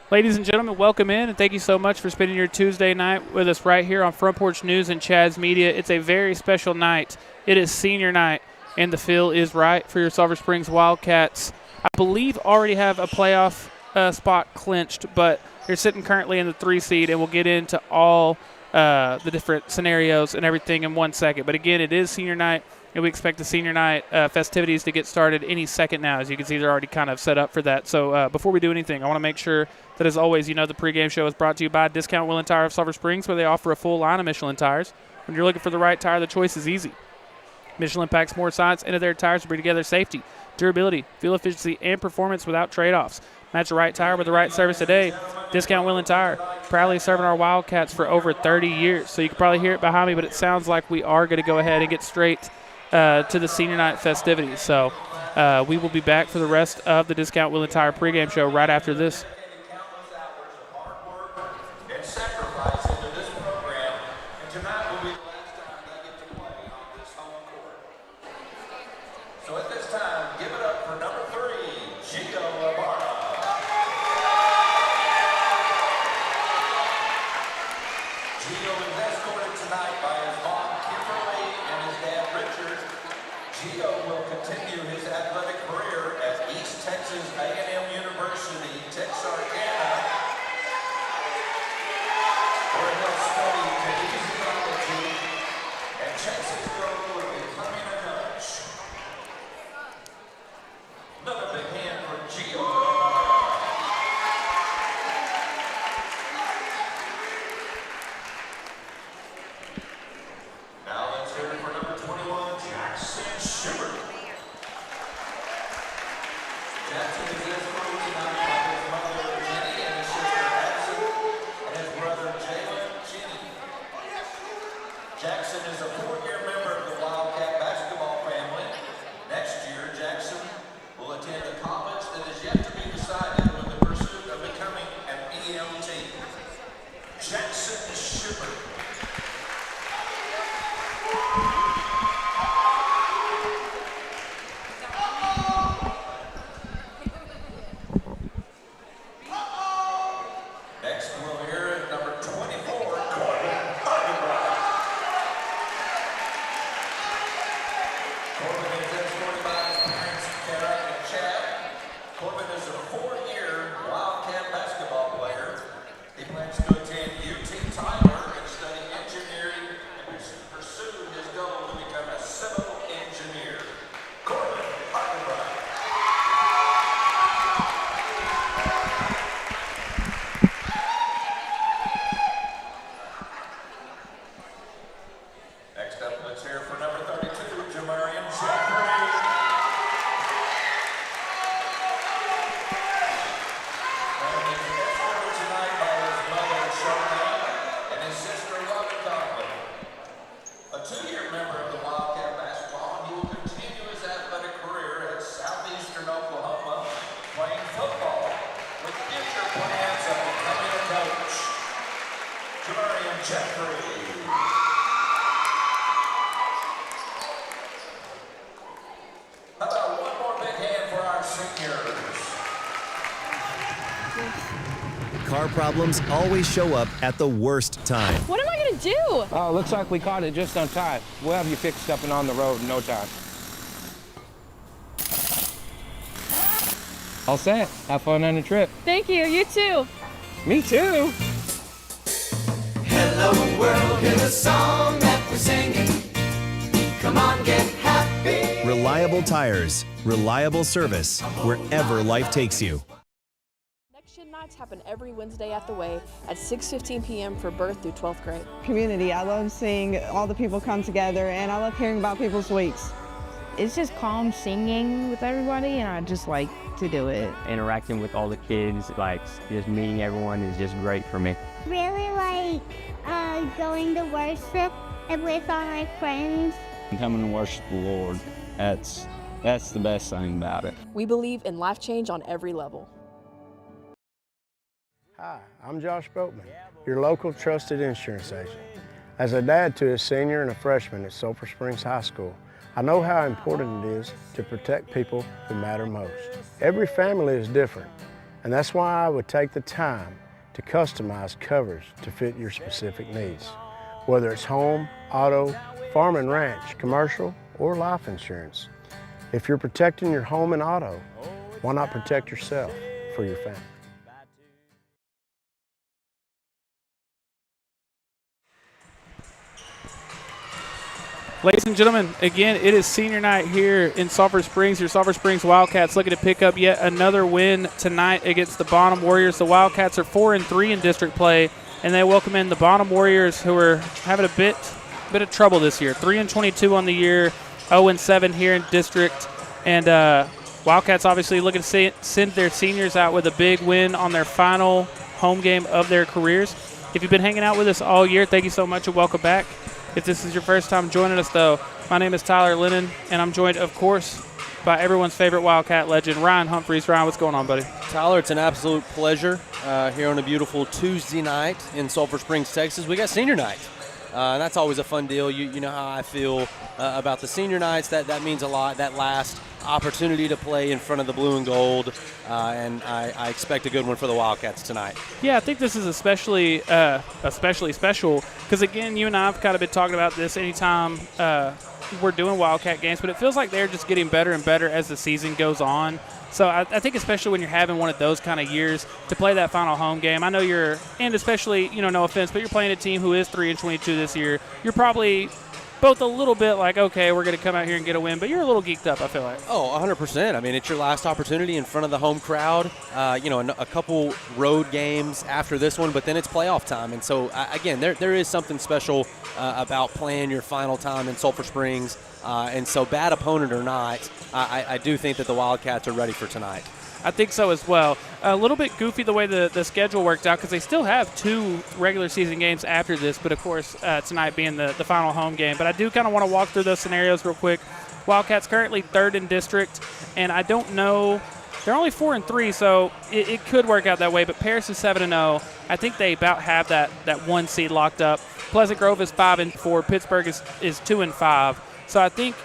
Ladies and gentlemen, welcome in, and thank you so much for spending your Tuesday night with us right here on Front Porch News and Chad's Media. It's a very special night. It is senior night, and the feel is right for your Sulphur Springs Wildcats. I believe already have a playoff spot clinched, but they're sitting currently in the 3 seed, and we'll get into all the different scenarios and everything in 1 second. But again, it is senior night, and we expect the senior night festivities to get started any second now. As you can see, they're already kind of set up for that. So before we do anything, I want to make sure that, as always, you know the pregame show is brought to you by Discount Wheel and Tire of Sulphur Springs, where they offer a full line of Michelin tires. When you're looking for the right tire, the choice is easy. Michelin packs more science into their tires to bring together safety, durability, fuel efficiency, and performance without trade-offs. Match the right tire with the right service today. Discount Wheel and Tire, proudly serving our Wildcats for over 30 years. So you can probably hear it behind me, but it sounds like we are going to go ahead and get straight to the senior night festivities. So we will be back for the rest of the Discount Wheel and Tire pregame show right after this. Jackson is a 4-year member of the Wildcat basketball family. Next year, Jackson will attend a college that is yet to be decided with the pursuit of becoming an EMT. Jackson Shepard. Next, we'll hear number 24, Corbin Argenbright. Corbin is escorted by his parents, Kara and Chad. Corbin is a 4-year Wildcat basketball player. He plans to attend UT Tyler and study engineering and pursue his goal to become a civil engineer. Corbin Argenbright. Next up, let's hear for number 32, Jamarian Humphries. And he's escorted tonight by his mother, Charmaine, and his sister, Robin Conley. A 2-year member of the Wildcat basketball, he will continue his athletic career at Southeastern Oklahoma, playing football, with future plans of becoming a coach. Jamarian Humphries. How about one more big hand for our seniors? Car problems always show up at the worst time. What am I gonna do? Oh, looks like we caught it just on time. We'll have you fixed up and on the road in no time. All set. Have fun on the trip. Thank you, you too. Me too. Hello world, hear the song that we're singing. Come on, get happy. Reliable tires, reliable service, wherever life takes you. Next Gen Nights happen every Wednesday at the Way at 6:15 p.m. for birth through 12th grade. Community. I love seeing all the people come together, and I love hearing about people's weeks. It's just calm singing with everybody, and I just like to do it. Interacting with all the kids, like just meeting everyone is just great for me. Really like going to worship and with all my friends. And coming to worship the Lord, that's the best thing about it. We believe in life change on every level. Hi, I'm Josh Boatman, your local trusted insurance agent. As a dad to a senior and a freshman at Sulphur Springs High School, I know how important it is to protect people who matter most. Every family is different, And that's why I would take the time to customize covers to fit your specific needs. Whether it's home, auto, farm and ranch, commercial, or life insurance. If you're protecting your home and auto, why not protect yourself for your family? Ladies and gentlemen, again, it is senior night here in Sulphur Springs. Your Sulphur Springs Wildcats looking to pick up yet another win tonight against the Bonham Warriors. The Wildcats are 4-3 in district play, and they welcome in the Bonham Warriors, who are having a bit of trouble this year. 3-22 on the year, 0-7 here in district, and Wildcats obviously looking to send their seniors out with a big win on their final home game of their careers. If you've been hanging out with us all year, thank you so much and welcome back. If this is your first time joining us, though, my name is Tyler Lennon, and I'm joined, of course, by everyone's favorite Wildcat legend, Ryan Humphries. Ryan, what's going on, buddy? Tyler, it's an absolute pleasure here on a beautiful Tuesday night in Sulphur Springs, Texas. We got senior night. And that's always a fun deal. You know how I feel about the senior nights. That means a lot. That last opportunity to play in front of the blue and gold, and I expect a good one for the Wildcats tonight. Yeah, I think this is especially special because, again, you and I have kind of been talking about this anytime we're doing Wildcat games, but it feels like they're just getting better and better as the season goes on. So I think especially when you're having one of those kind of years to play that final home game, I know and especially, no offense, but you're playing a team who is 3-22 this year. You're probably both a little bit like, okay, we're going to come out here and get a win, but you're a little geeked up, I feel like. Oh, 100%. I mean, it's your last opportunity in front of the home crowd. A couple road games after this one, but then it's playoff time. And so, again, there is something special about playing your final time in Sulphur Springs. And so, bad opponent or not, I do think that the Wildcats are ready for tonight. I think so as well. A little bit goofy the way the schedule worked out because they still have 2 regular season games after this, but of course tonight being the final home game. But I do kind of want to walk through those scenarios real quick. Wildcats currently 3rd in district, and I don't know. They're only 4-3, so it could work out that way. But Paris is 7-0. I think they about have that 1 seed locked up. Pleasant Grove is 5-4. Pittsburgh is 2-5. So I think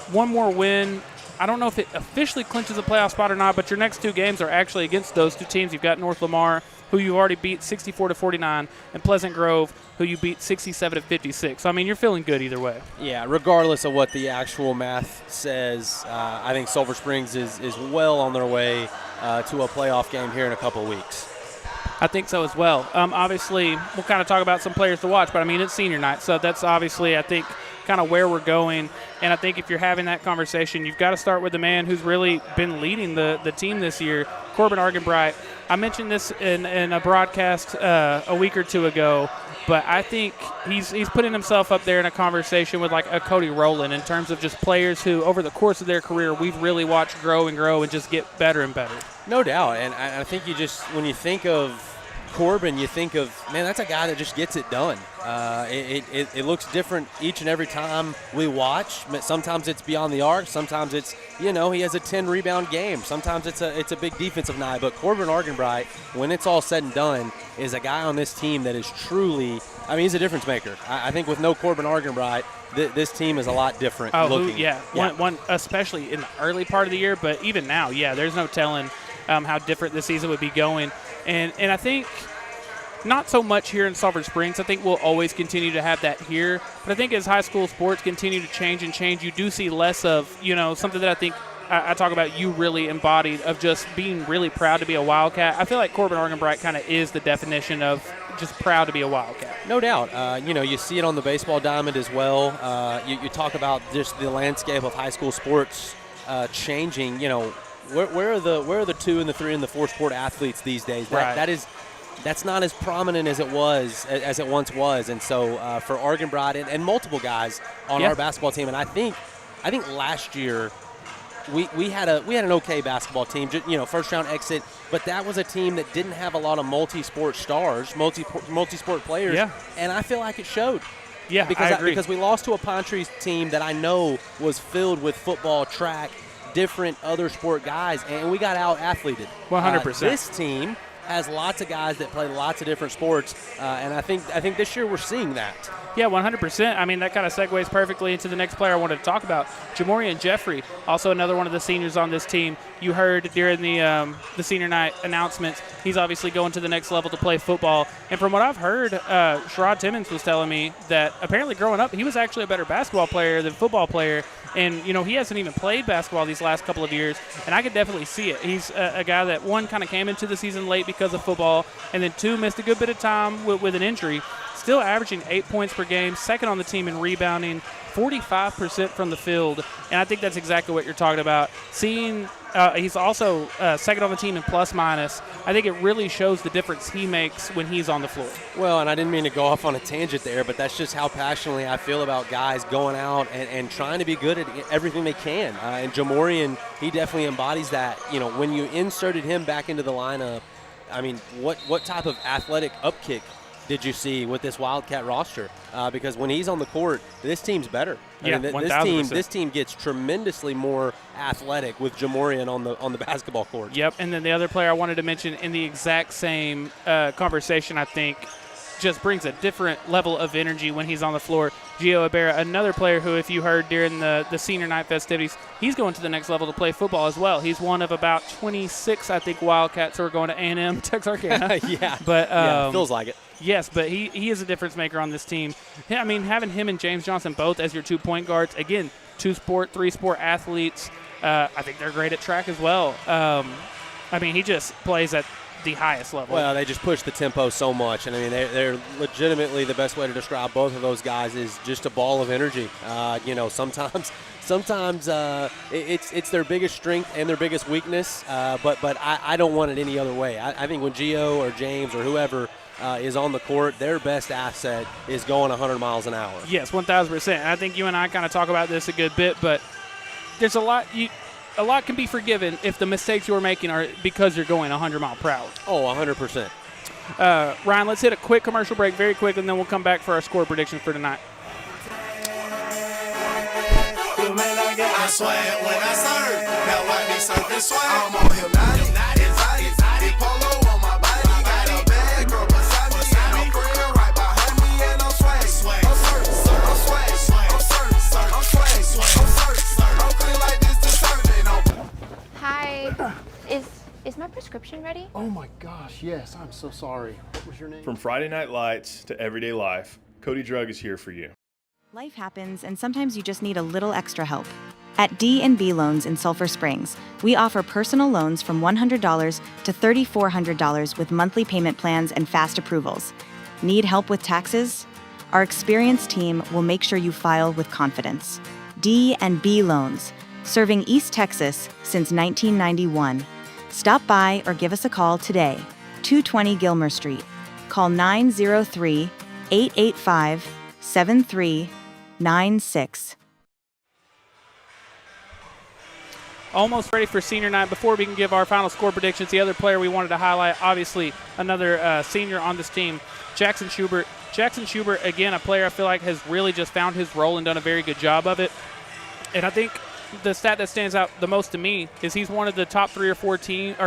one more win. I don't know if it officially clinches a playoff spot or not, but your next 2 games are actually against those 2 teams. You've got North Lamar, who you already beat 64-49, and Pleasant Grove, who you beat 67-56. So, I mean, you're feeling good either way. Yeah, regardless of what the actual math says, I think Sulphur Springs is well on their way to a playoff game here in a couple of weeks. I think so as well. Obviously, we'll kind of talk about some players to watch, but, I mean, it's senior night, so that's obviously, I think, kind of where we're going. And I think if you're having that conversation, you've got to start with the man who's really been leading the team this year, Corbin Argenbright. I mentioned this in a broadcast a week or 2 ago, but I think he's putting himself up there in a conversation with like a Cody Rowland in terms of just players who, over the course of their career, we've really watched grow and grow and just get better and better. No doubt. And I think when you think of Corbin, you think of, man, that's a guy that just gets it done. It looks different each and every time we watch. Sometimes it's beyond the arc. Sometimes it's, he has a 10-rebound game. Sometimes it's a big defensive night. But Corbin Argenbright, when it's all said and done, is a guy on this team that is truly, he's a difference maker. I think with no Corbin Argenbright, this team is a lot different looking. One especially in the early part of the year, but even now, there's no telling how different this season would be going. And I think not so much here in Sulphur Springs. I think we'll always continue to have that here. But I think as high school sports continue to change, you do see less of, something that I think I talk about you really embodied of just being really proud to be a Wildcat. I feel like Corbin Argenbright kind of is the definition of just proud to be a Wildcat. No doubt. You see it on the baseball diamond as well. You talk about just the landscape of high school sports changing, Where are the 2 and the 3 and the 4 sport athletes these days? That's not as prominent as it once was, and so for Argenbright and multiple guys on our basketball team, and I think last year we had an okay basketball team, first round exit, but that was a team that didn't have a lot of multi-sport stars, multi-sport players, and I feel like it showed. Yeah, I agree. Because we lost to a Pine Trees team that I know was filled with football, track, different other sport guys, and we got out-athleted. 100%. This team has lots of guys that play lots of different sports, and I think this year we're seeing that. Yeah, 100%. I mean, that kind of segues perfectly into the next player I wanted to talk about, Jamorian Jeffrey, also another one of the seniors on this team. You heard during the senior night announcements, he's obviously going to the next level to play football. And from what I've heard, Sherrod Timmons was telling me that apparently growing up, he was actually a better basketball player than football player. And, you know, he hasn't even played basketball these last couple of years, and I could definitely see it. He's a guy that, one, kind of came into the season late because of football, and then, two, missed a good bit of time with an injury. Still averaging 8 points per game, second on the team in rebounding, 45% from the field, and I think that's exactly what you're talking about. Seeing he's also second on the team in plus-minus. I think it really shows the difference he makes when he's on the floor. Well, and I didn't mean to go off on a tangent there, but that's just how passionately I feel about guys going out and trying to be good at everything they can. And Jamorian, he definitely embodies that. You know, when you inserted him back into the lineup, I mean, what type of athletic upkick did you see with this Wildcat roster? Because when he's on the court, this team's better. Yeah, I mean, this team gets tremendously more athletic with Jamorian on the basketball court. Yep, and then the other player I wanted to mention in the exact same conversation, I think, just brings a different level of energy when he's on the floor. Gio Ibarra, another player who, if you heard during the senior night festivities, he's going to the next level to play football as well. He's one of about 26, I think, Wildcats who are going to A&M Texarkana. Yeah, but feels like it. Yes, but he is a difference maker on this team. I mean, having him and James Johnson both as your 2 point guards, again, 2-sport, 3-sport athletes. I think they're great at track as well. I mean, he just plays at the highest level. Well, they just push the tempo so much, and I mean, they're legitimately, the best way to describe both of those guys is just a ball of energy. You know, sometimes it's their biggest strength and their biggest weakness, but I don't want it any other way. I think when Gio or James or whoever is on the court, their best asset is going 100 miles an hour. Yes, 1,000%. I think you and I kind of talk about this a good bit, but there's a lot can be forgiven if the mistakes you're making are because you're going 100 mile per hour. Oh, 100%. Ryan, let's hit a quick commercial break very quick, and then we'll come back for our score predictions for tonight. I swear when I serve, now why me surfing swag? I'm on hypnotic, polo on my body, got a bad girl beside me, and I'm friend right behind me, and I'm swag. I'm swag. I'm clean like this to serving. Hi, is my prescription ready? Oh my gosh, yes, I'm so sorry. What was your name? From Friday Night Lights to everyday life, Cody Drug is here for you. Life happens, and sometimes you just need a little extra help. At D&B Loans in Sulphur Springs, we offer personal loans from $100 to $3,400 with monthly payment plans and fast approvals. Need help with taxes? Our experienced team will make sure you file with confidence. D&B Loans, serving East Texas since 1991. Stop by or give us a call today, 220 Gilmer Street. Call 903-885-7396. Almost ready for senior night. Before we can give our final score predictions, the other player we wanted to highlight, obviously another senior on this team, Jackson Schubert. Jackson Schubert, again, a player I feel like has really just found his role and done a very good job of it. And I think the stat that stands out the most to me is he's one of the top 3 or 4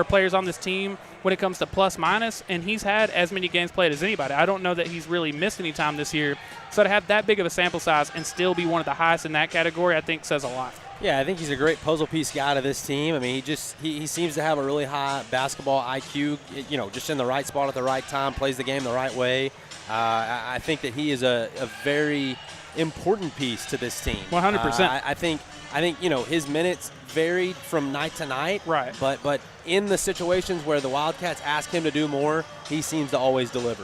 players on this team when it comes to plus-minus, and he's had as many games played as anybody. I don't know that he's really missed any time this year. So to have that big of a sample size and still be one of the highest in that category, I think says a lot. Yeah, I think he's a great puzzle piece guy to this team. I mean, he seems to have a really high basketball IQ, you know, just in the right spot at the right time, plays the game the right way. I think that he is a very important piece to this team. 100%. I think you know, his minutes varied from night to night. Right. But in the situations where the Wildcats ask him to do more, he seems to always deliver.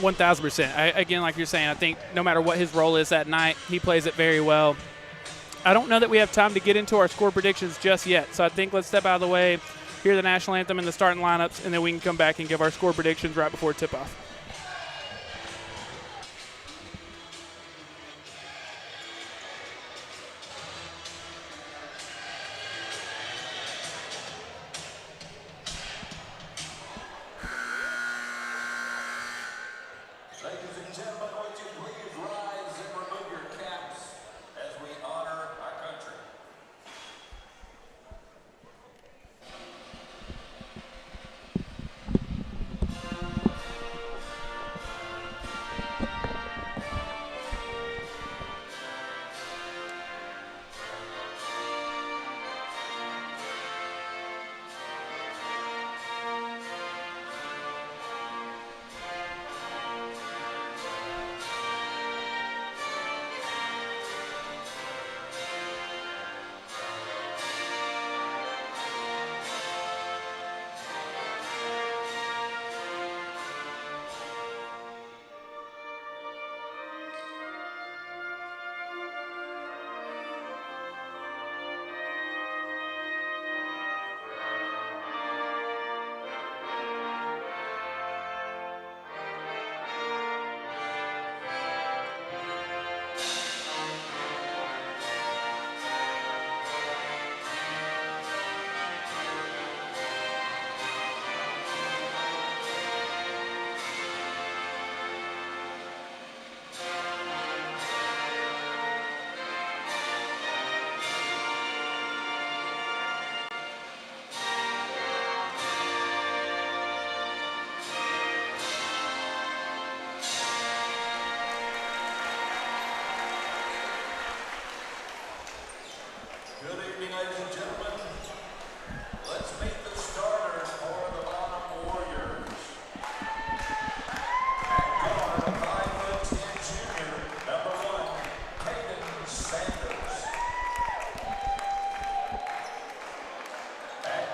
1,000%. Again, like you're saying, I think no matter what his role is that night, he plays it very well. I don't know that we have time to get into our score predictions just yet, so I think let's step out of the way, hear the national anthem and the starting lineups, and then we can come back and give our score predictions right before tip-off. Ladies and gentlemen, would you please rise and remove your caps as we honor our country?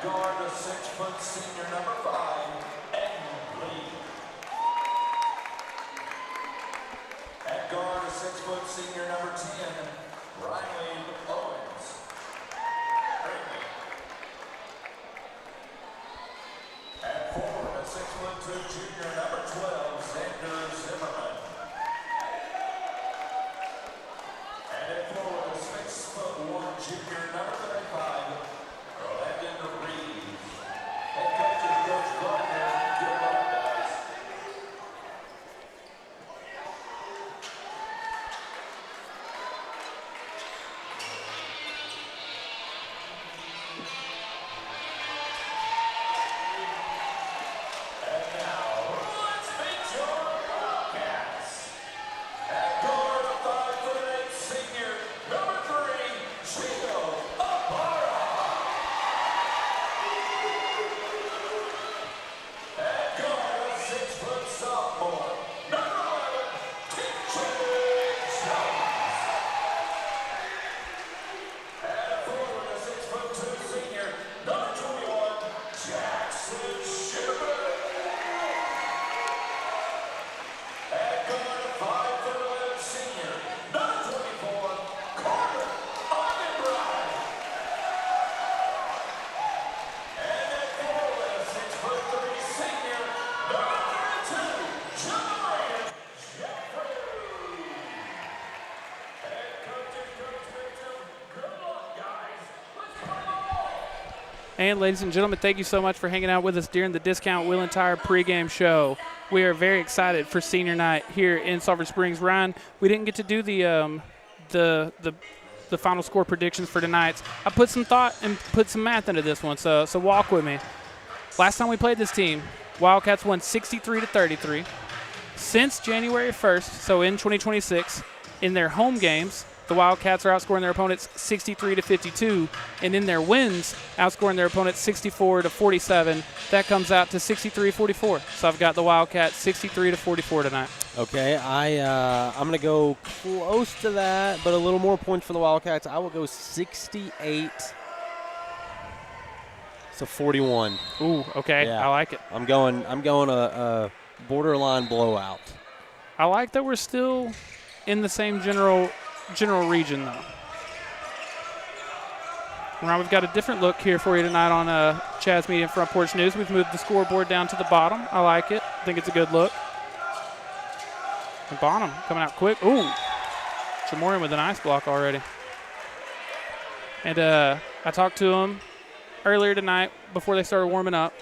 guard, the 6-foot senior number 5, Edmund Lee. At guard, a 6-foot senior number 10, Riley Owens. At forward, a 6'2" junior number 12, Xander Zimmerman. And at forward, a 6'1" junior number 35, Lennon Reed. Head coach is Coach Gardner. Good luck, guys. And now, let's meet your Wildcats. At guard, a 5'8" senior, number 3, Chico Apara. At guard, a 6-foot sophomore, number 11, TXHSBB. At forward, a 6'2" senior, number 21, Jackson Shipper. At guard, a 5'11" senior, number 24, Carter Argenbright. And at forward, a 6'3" senior, number 32, John Jeffrey. Head coach is Coach Mitchell. Good luck, guys. Let's play ball. And ladies and gentlemen, thank you so much for hanging out with us during the Discount Wheel and Tire pregame show. We are very excited for senior night here in Sulphur Springs. Ryan, we didn't get to do the final score predictions for tonight. I put some thought and put some math into this one, so walk with me. Last time we played this team, Wildcats won 63-33. Since January 1st, so in 2026, in their home games, the Wildcats are outscoring their opponents 63-52, and in their wins, outscoring their opponents 64-47. That comes out to 63-44. So I've got the Wildcats 63-44 tonight. Okay, I'm going to go close to that, but a little more points for the Wildcats. I will go 68-41. Ooh, okay, Yeah. I like it. I'm going a borderline blowout. I like that we're still in the same general region, though. Now we've got a different look here for you tonight on Chaz Media and Front Porch News. We've moved the scoreboard down to the bottom. I like it. I think it's a good look. And Bonham coming out quick. Ooh, Jamorian with an ice block already. And I talked to him earlier tonight before they started warming up.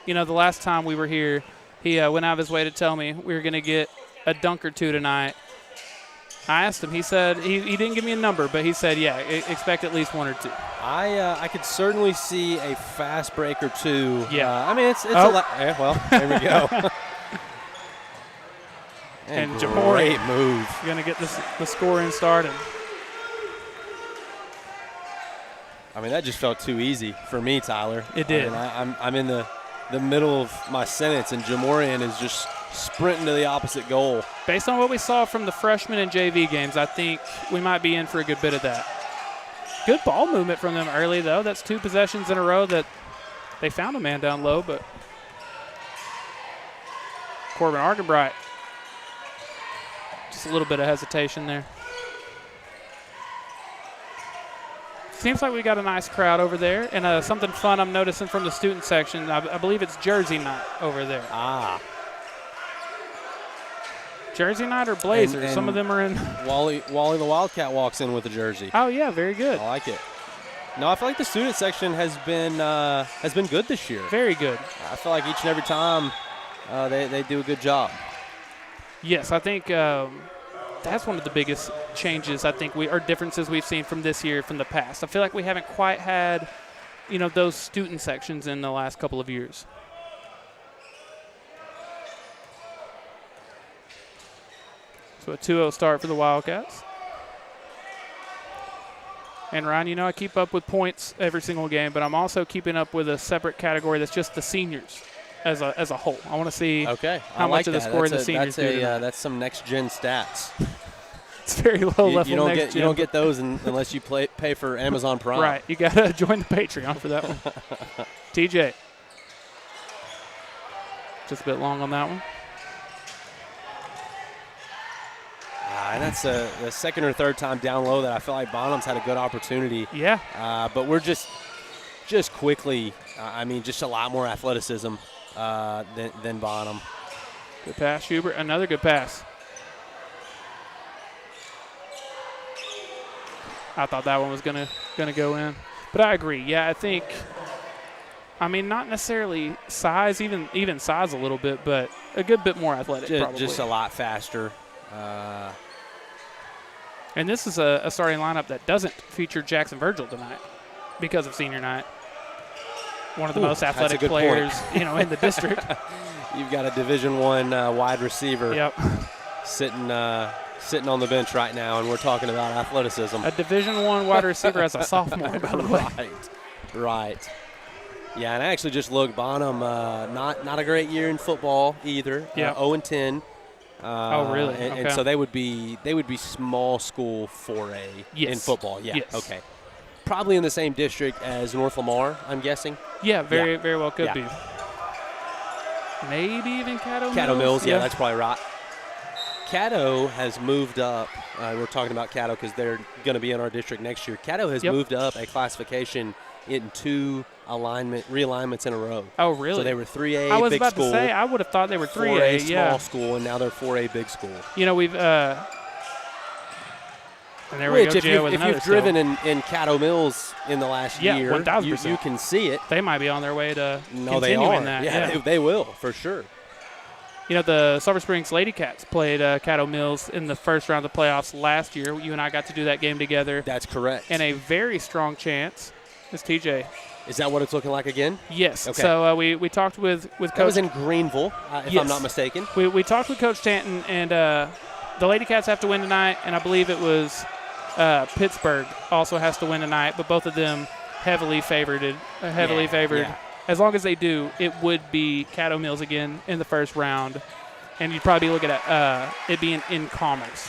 You know, the last time we were here, he went out of his way to tell me we were going to get a dunk or two tonight. I asked him. He said he didn't give me a number, but he said, yeah, expect at least one or two. I could certainly see a fast break or two. Yeah. I mean, it's a lot. Yeah, well, there we go. and great Jamori move. Going to get the scoring started. I mean, that just felt too easy for me, Tyler. It did. I mean, I'm in the middle of my sentence, and Jamorian is just sprinting to the opposite goal. Based on what we saw from the freshman and JV games, I think we might be in for a good bit of that. Good ball movement from them early, though. That's 2 possessions in a row that they found a man down low, but Corbin Argenbright, just a little bit of hesitation there. Seems like we got a nice crowd over there, and something fun I'm noticing from the student section. I believe it's Jersey night over there. Ah. Jersey night or Blazers? And some of them are in. Wally the Wildcat walks in with a jersey. Oh yeah, very good. I like it. No, I feel like the student section has been good this year. Very good. I feel like each and every time they do a good job. Yes, I think that's one of the biggest changes or differences we've seen from this year from the past. I feel like we haven't quite had, those student sections in the last couple of years. So a 2-0 start for the Wildcats. And Ryan, I keep up with points every single game, but I'm also keeping up with a separate category that's just the seniors as a whole. I want to see how much of the score in the seniors do. That's some next-gen stats. It's very low level. You don't next get you don't get those unless you pay for Amazon Prime. Right. You got to join the Patreon for that one. TJ. Just a bit long on that one. And that's the second or third time down low that I feel like Bonham's had a good opportunity. Yeah. But we're just quickly, just a lot more athleticism than Bonham. Good pass, Hubert. Another good pass. I thought that one was gonna go in, but I agree. Yeah, I think. Not necessarily size, even size a little bit, but a good bit more athletic. Probably. Just a lot faster. And this is a starting lineup that doesn't feature Jackson Virgil tonight because of senior night. One of the most athletic players, in the district. You've got a Division I wide receiver. Yep. Sitting on the bench right now, and we're talking about athleticism. A Division I wide receiver as a sophomore, by the way. Right. Yeah, and I actually just looked. Bonham, not a great year in football either. Yeah. 0-10. Oh, really? And so they would be small school 4A in football. Yeah. Yes. Okay. Probably in the same district as North Lamar, I'm guessing. Yeah, very well could be. Maybe even Caddo Mills. Yeah, that's probably right. Caddo has moved up. We're talking about Caddo because they're going to be in our district next year. Caddo has moved up a classification in 2 realignments in a row. Oh, really? So they were 3A I was big about school, to say, I would have thought they were 3A, 4A small school, and now they're 4A big school. We've and there we go, Joe, with if another you've driven in Caddo Mills in the last year, 1,000%. you can see it. They might be on their way to they are. that. Yeah, they will, for sure. The Sulphur Springs Lady Cats played Caddo Mills in the first round of the playoffs last year. You and I got to do that game together. That's correct. And a very strong chance. It's TJ. Is that what it's looking like again? Yes. Okay. So we talked with Coach. That was in Greenville, if I'm not mistaken. We talked with Coach Stanton, and the Lady Cats have to win tonight, and I believe it was Pittsburgh also has to win tonight, but both of them heavily favored. Yeah. As long as they do, it would be Caddo Mills again in the first round, and you'd probably be looking at it being in Commerce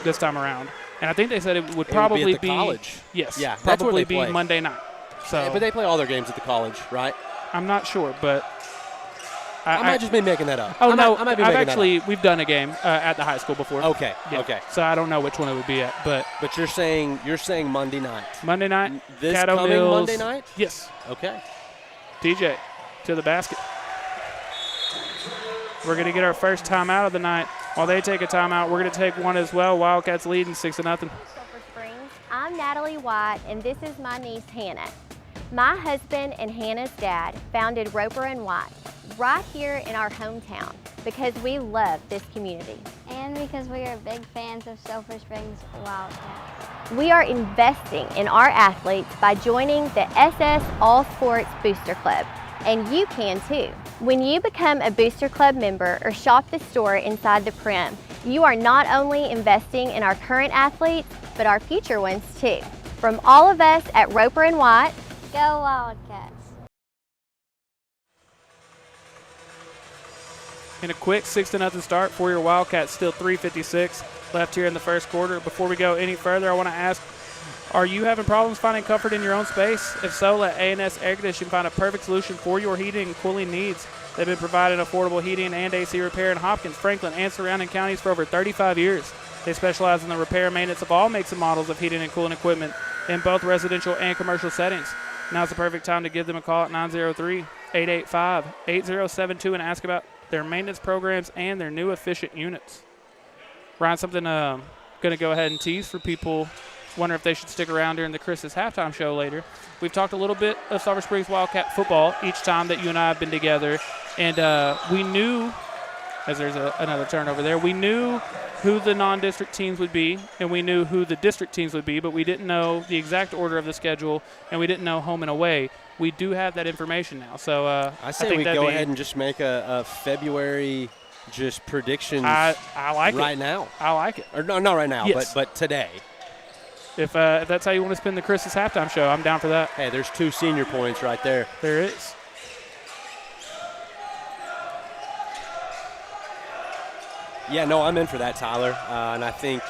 this time around. And I think they said it would probably be college. Yes. Yeah. Probably be Monday night. So, but they play all their games at the college, right? I'm not sure, but I might just be making that up. Oh, I might be making that up. We've done a game at the high school before. Okay. Yeah. Okay. So I don't know which one it would be at, but you're saying Monday night. Monday night. This Caddo coming Mills. Monday night? Yes. Okay. TJ to the basket. We're going to get our first timeout of the night. While they take a timeout, we're going to take one as well. Wildcats leading 6-0. Sulphur Springs. I'm Natalie White, and this is my niece Hannah. My husband and Hannah's dad founded Roper & White right here in our hometown because we love this community. And because we are big fans of Sulphur Springs Wildcats. We are investing in our athletes by joining the SS All Sports Booster Club, and you can too. When you become a Booster Club member or shop the store inside the Prim, you are not only investing in our current athletes, but our future ones too. From all of us at Roper & White, go Wildcats. In a quick 6-0 start for your Wildcats, still 3:56 left here in the first quarter. Before we go any further, I want to ask, are you having problems finding comfort in your own space? If so, let A&S Air Conditioning find a perfect solution for your heating and cooling needs. They've been providing affordable heating and AC repair in Hopkins, Franklin, and surrounding counties for over 35 years. They specialize in the repair and maintenance of all makes and models of heating and cooling equipment in both residential and commercial settings. Now's the perfect time to give them a call at 903-885-8072 and ask about their maintenance programs and their new efficient units. Ryan, something going to go ahead and tease for people wonder if they should stick around during the Chris's halftime show later. We've talked a little bit of Sulphur Springs Wildcat football each time that you and I have been together, and we knew, as there's another turnover there, we knew who the non-district teams would be, and we knew who the district teams would be, but we didn't know the exact order of the schedule, and we didn't know home and away. We do have that information now. So I say we go ahead and just make a February just predictions. I like right it. now. I like it. Or no, not right now, yes. but today. If that's how you want to spend the Chris's halftime show, I'm down for that. Hey, there's 2 senior points right there. There is. Yeah, no, I'm in for that, Tyler. And I think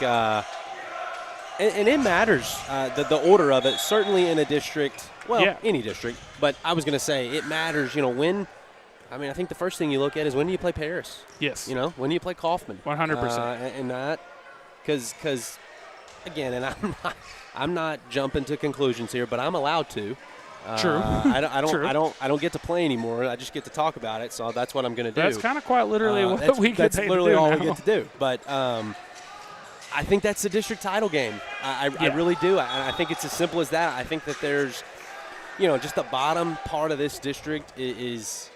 And it matters, the order of it, certainly in a district, any district. But I was going to say it matters, when – I mean, I think the first thing you look at is when do you play Paris? Yes. When do you play Kaufman? 100%. And that – because, again, and I'm not jumping to conclusions here, but I'm allowed to. True. I don't get to play anymore. I just get to talk about it, so that's what I'm going to do. That's kind of quite literally what we get That's paid literally to do all now. we get to do. But I think that's the district title game. I really do. I think it's as simple as that. I think that there's, just the bottom part of this district is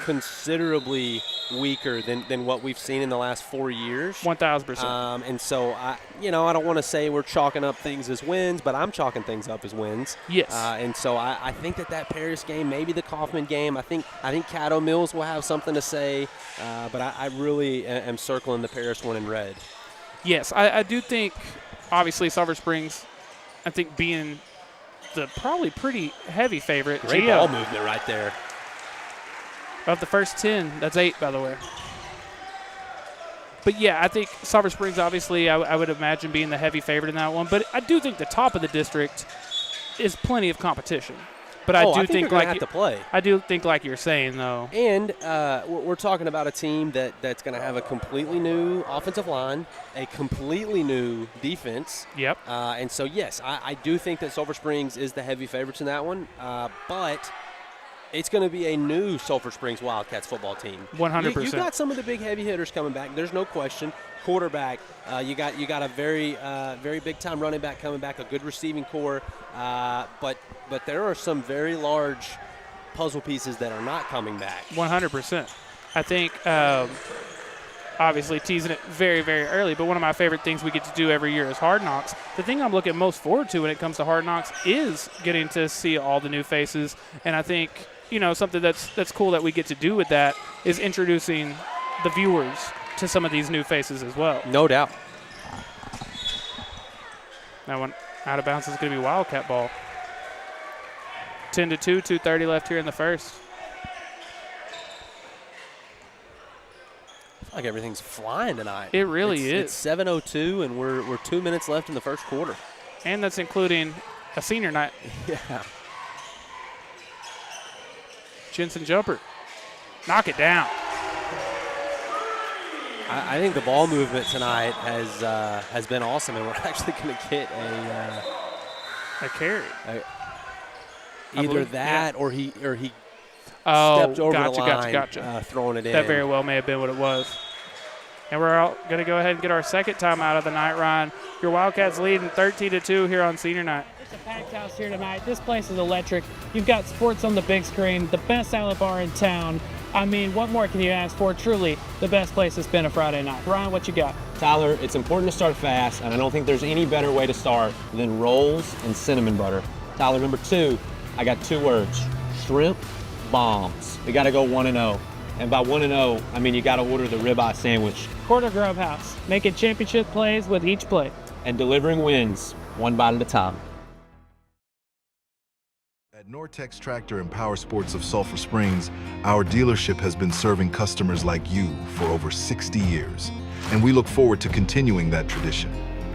considerably weaker than what we've seen in the last 4 years. 1,000%. And so, I don't want to say we're chalking up things as wins, but I'm chalking things up as wins. Yes. And so I think that Paris game, maybe the Kaufman game, I think Caddo Mills will have something to say, but I really am circling the Paris one in red. Yes, I do think, obviously, Sulphur Springs, I think being the probably pretty heavy favorite. Great ball movement right there. Of the first 10, that's 8, by the way. But, yeah, I think Sulphur Springs, obviously, I would imagine being the heavy favorite in that one. But I do think the top of the district is plenty of competition. But I do think like have to play. I do think, like you're saying, though. And we're talking about a team that's going to have a completely new offensive line, a completely new defense. Yep. And so, yes, I do think that Sulphur Springs is the heavy favorites in that one. But it's going to be a new Sulphur Springs Wildcats football team. 100%. You got some of the big heavy hitters coming back. There's no question. Quarterback, you got a very big time running back coming back, a good receiving core, but there are some very large puzzle pieces that are not coming back. 100%. I think obviously teasing it very, very early, but one of my favorite things we get to do every year is Hard Knocks. The thing I'm looking most forward to when it comes to Hard Knocks is getting to see all the new faces, and I think something that's cool that we get to do with that is introducing the viewers to some of these new faces as well. No doubt. That one out of bounds is going to be Wildcat ball. 10-2, 2:30 left here in the first. I feel like everything's flying tonight. It really is. It's 7:02, and we're 2 minutes left in the first quarter. And that's including a senior night. Yeah. Jensen jumper. Knock it down. I think the ball movement tonight has been awesome, and we're actually going to get a carry. Either that or he stepped over gotcha, the line, gotcha. Throwing it in. That very well may have been what it was. And we're going to go ahead and get our second timeout of the night, Ryan. Your Wildcats leading 13-2 here on senior night. It's a packed house here tonight. This place is electric. You've got sports on the big screen, the best salad bar in town. I mean, what more can you ask for? Truly the best place to spend a Friday night. Ryan, what you got? Tyler, it's important to start fast, and I don't think there's any better way to start than rolls and cinnamon butter. Tyler, number 2, I got 2 words: shrimp bombs. We got to go 1-0. And by 1-0, I mean you got to order the ribeye sandwich. Quarter Grub House, making championship plays with each plate. And delivering wins, one bite at a time. At Nortex Tractor and Power Sports of Sulphur Springs, our dealership has been serving customers like you for over 60 years, and we look forward to continuing that tradition.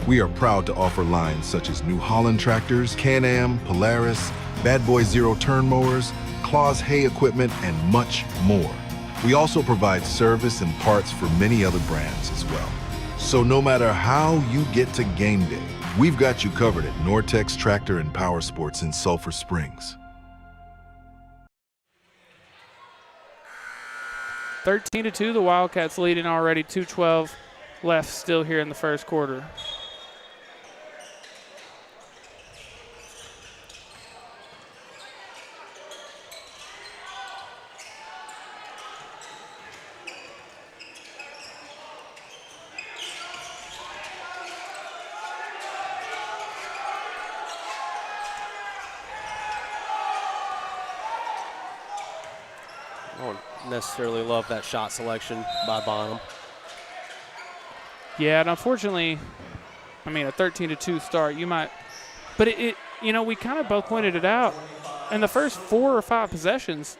We are proud to offer lines such as New Holland tractors, Can-Am, Polaris, Bad Boy Zero Turn Mowers, Claus hay equipment, and much more. We also provide service and parts for many other brands as well. So no matter how you get to game day, we've got you covered at Nortex Tractor and Power Sports in Sulphur Springs. 13-2, the Wildcats leading already. 2:12 left still here in the first quarter. Necessarily love that shot selection by Bonham. Yeah, and unfortunately, I mean, a 13-2 start, you might, but we kind of both pointed it out. In the first 4 or 5 possessions,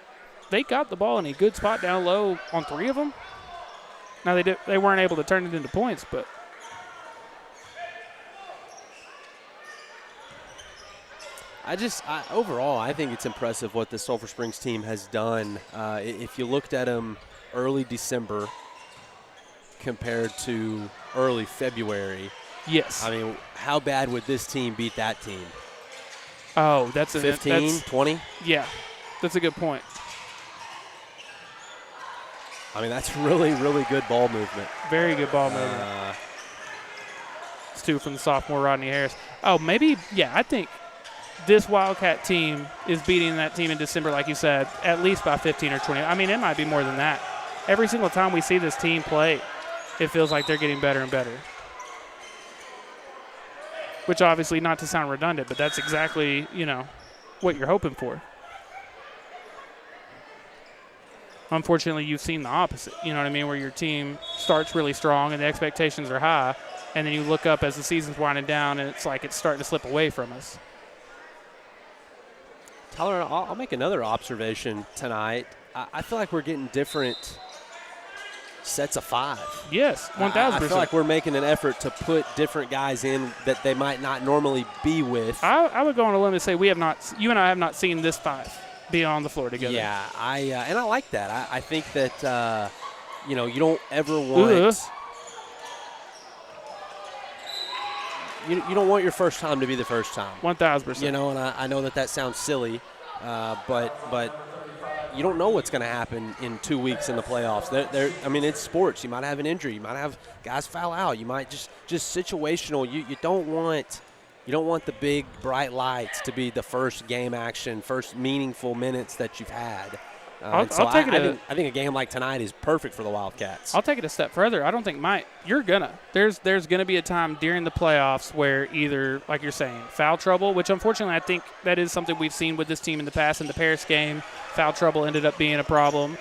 they got the ball in a good spot down low on 3 of them. Now they weren't able to turn it into points, but Overall, I think it's impressive what the Sulphur Springs team has done. If you looked at them early December compared to early February. Yes. I mean, how bad would this team beat that team? Oh, that's 15, 20? Yeah, that's a good point. I mean, that's really, really good ball movement. Very good ball movement. It's 2 from the sophomore Rodney Harris. Oh, maybe, yeah, I think this Wildcat team is beating that team in December, like you said, at least by 15 or 20. I mean, it might be more than that. Every single time we see this team play, it feels like they're getting better and better. Which obviously, not to sound redundant, but that's exactly, what you're hoping for. Unfortunately, you've seen the opposite, you know what I mean, where your team starts really strong and the expectations are high, and then you look up as the season's winding down and it's like it's starting to slip away from us. Tyler, I'll make another observation tonight. I feel like we're getting different sets of 5. Yes, 1,000%. I feel like we're making an effort to put different guys in that they might not normally be with. I would go on a limb and say you and I have not seen this 5 be on the floor together. Yeah, and I like that. I think that, you don't ever want you don't want your first time to be the first time. 1,000%. And I know that sounds silly, but you don't know what's going to happen in 2 weeks in the playoffs. I mean, it's sports. You might have an injury. You might have guys foul out. You might just situational. You don't want the big bright lights to be the first game action, first meaningful minutes that you've had. I think a game like tonight is perfect for the Wildcats. I'll take it a step further. I don't think there's gonna be a time during the playoffs where either, like you're saying, foul trouble, which unfortunately I think that is something we've seen with this team in the past. In the Paris game, foul trouble ended up being a problem.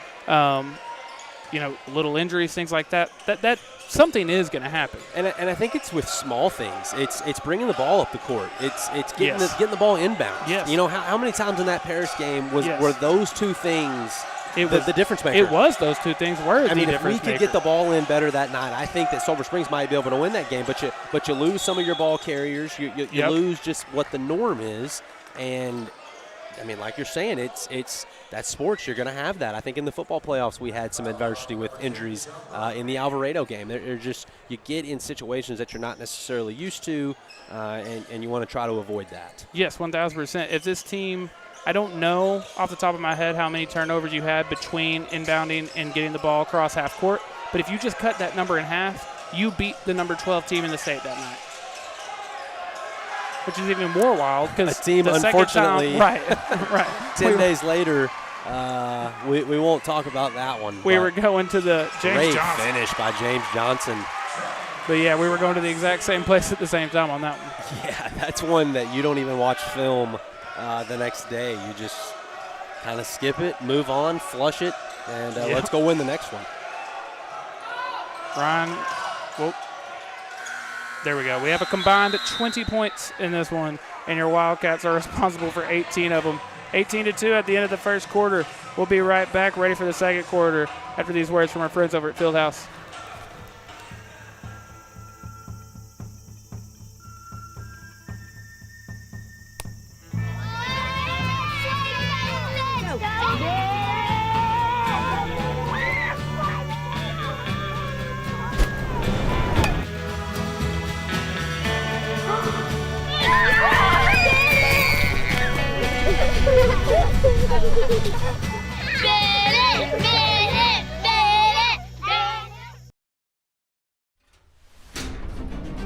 Little injuries, things like that. That something is going to happen. And I think it's with small things. It's bringing the ball up the court. It's getting the ball inbound. Yes. How many times in that Paris game were those two things the difference maker? It was those two things were the difference maker. If we could get the ball in better that night, I think that Sulphur Springs might be able to win that game. But you lose some of your ball carriers. You lose just what the norm is. And I mean, like you're saying, it's that's sports. You're going to have that. I think in the football playoffs we had some adversity with injuries in the Alvarado game. They're just you get in situations that you're not necessarily used to, and you want to try to avoid that. Yes, 1,000%. If this team, I don't know off the top of my head how many turnovers you had between inbounding and getting the ball across half court, but if you just cut that number in half, you beat the number 12 team in the state that night. Which is even more wild because a team, unfortunately, right. 10 days later, we won't talk about that one. We were going to the James Johnson. Great finish by James Johnson. But, yeah, we were going to the exact same place at the same time on that one. Yeah, that's one that you don't even watch film the next day. You just kind of skip it, move on, flush it, and let's go win the next one. Ryan, whoop. There we go. We have a combined 20 points in this one, and your Wildcats are responsible for 18 of them. 18-2 at the end of the first quarter. We'll be right back, ready for the second quarter after these words from our friends over at Fieldhouse.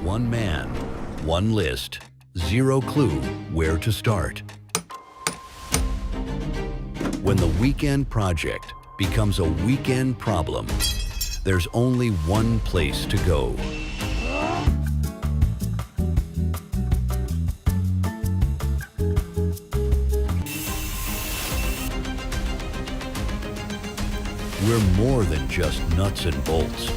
One man, one list, zero clue where to start. When the weekend project becomes a weekend problem, there's only one place to go. We're more than just nuts and bolts.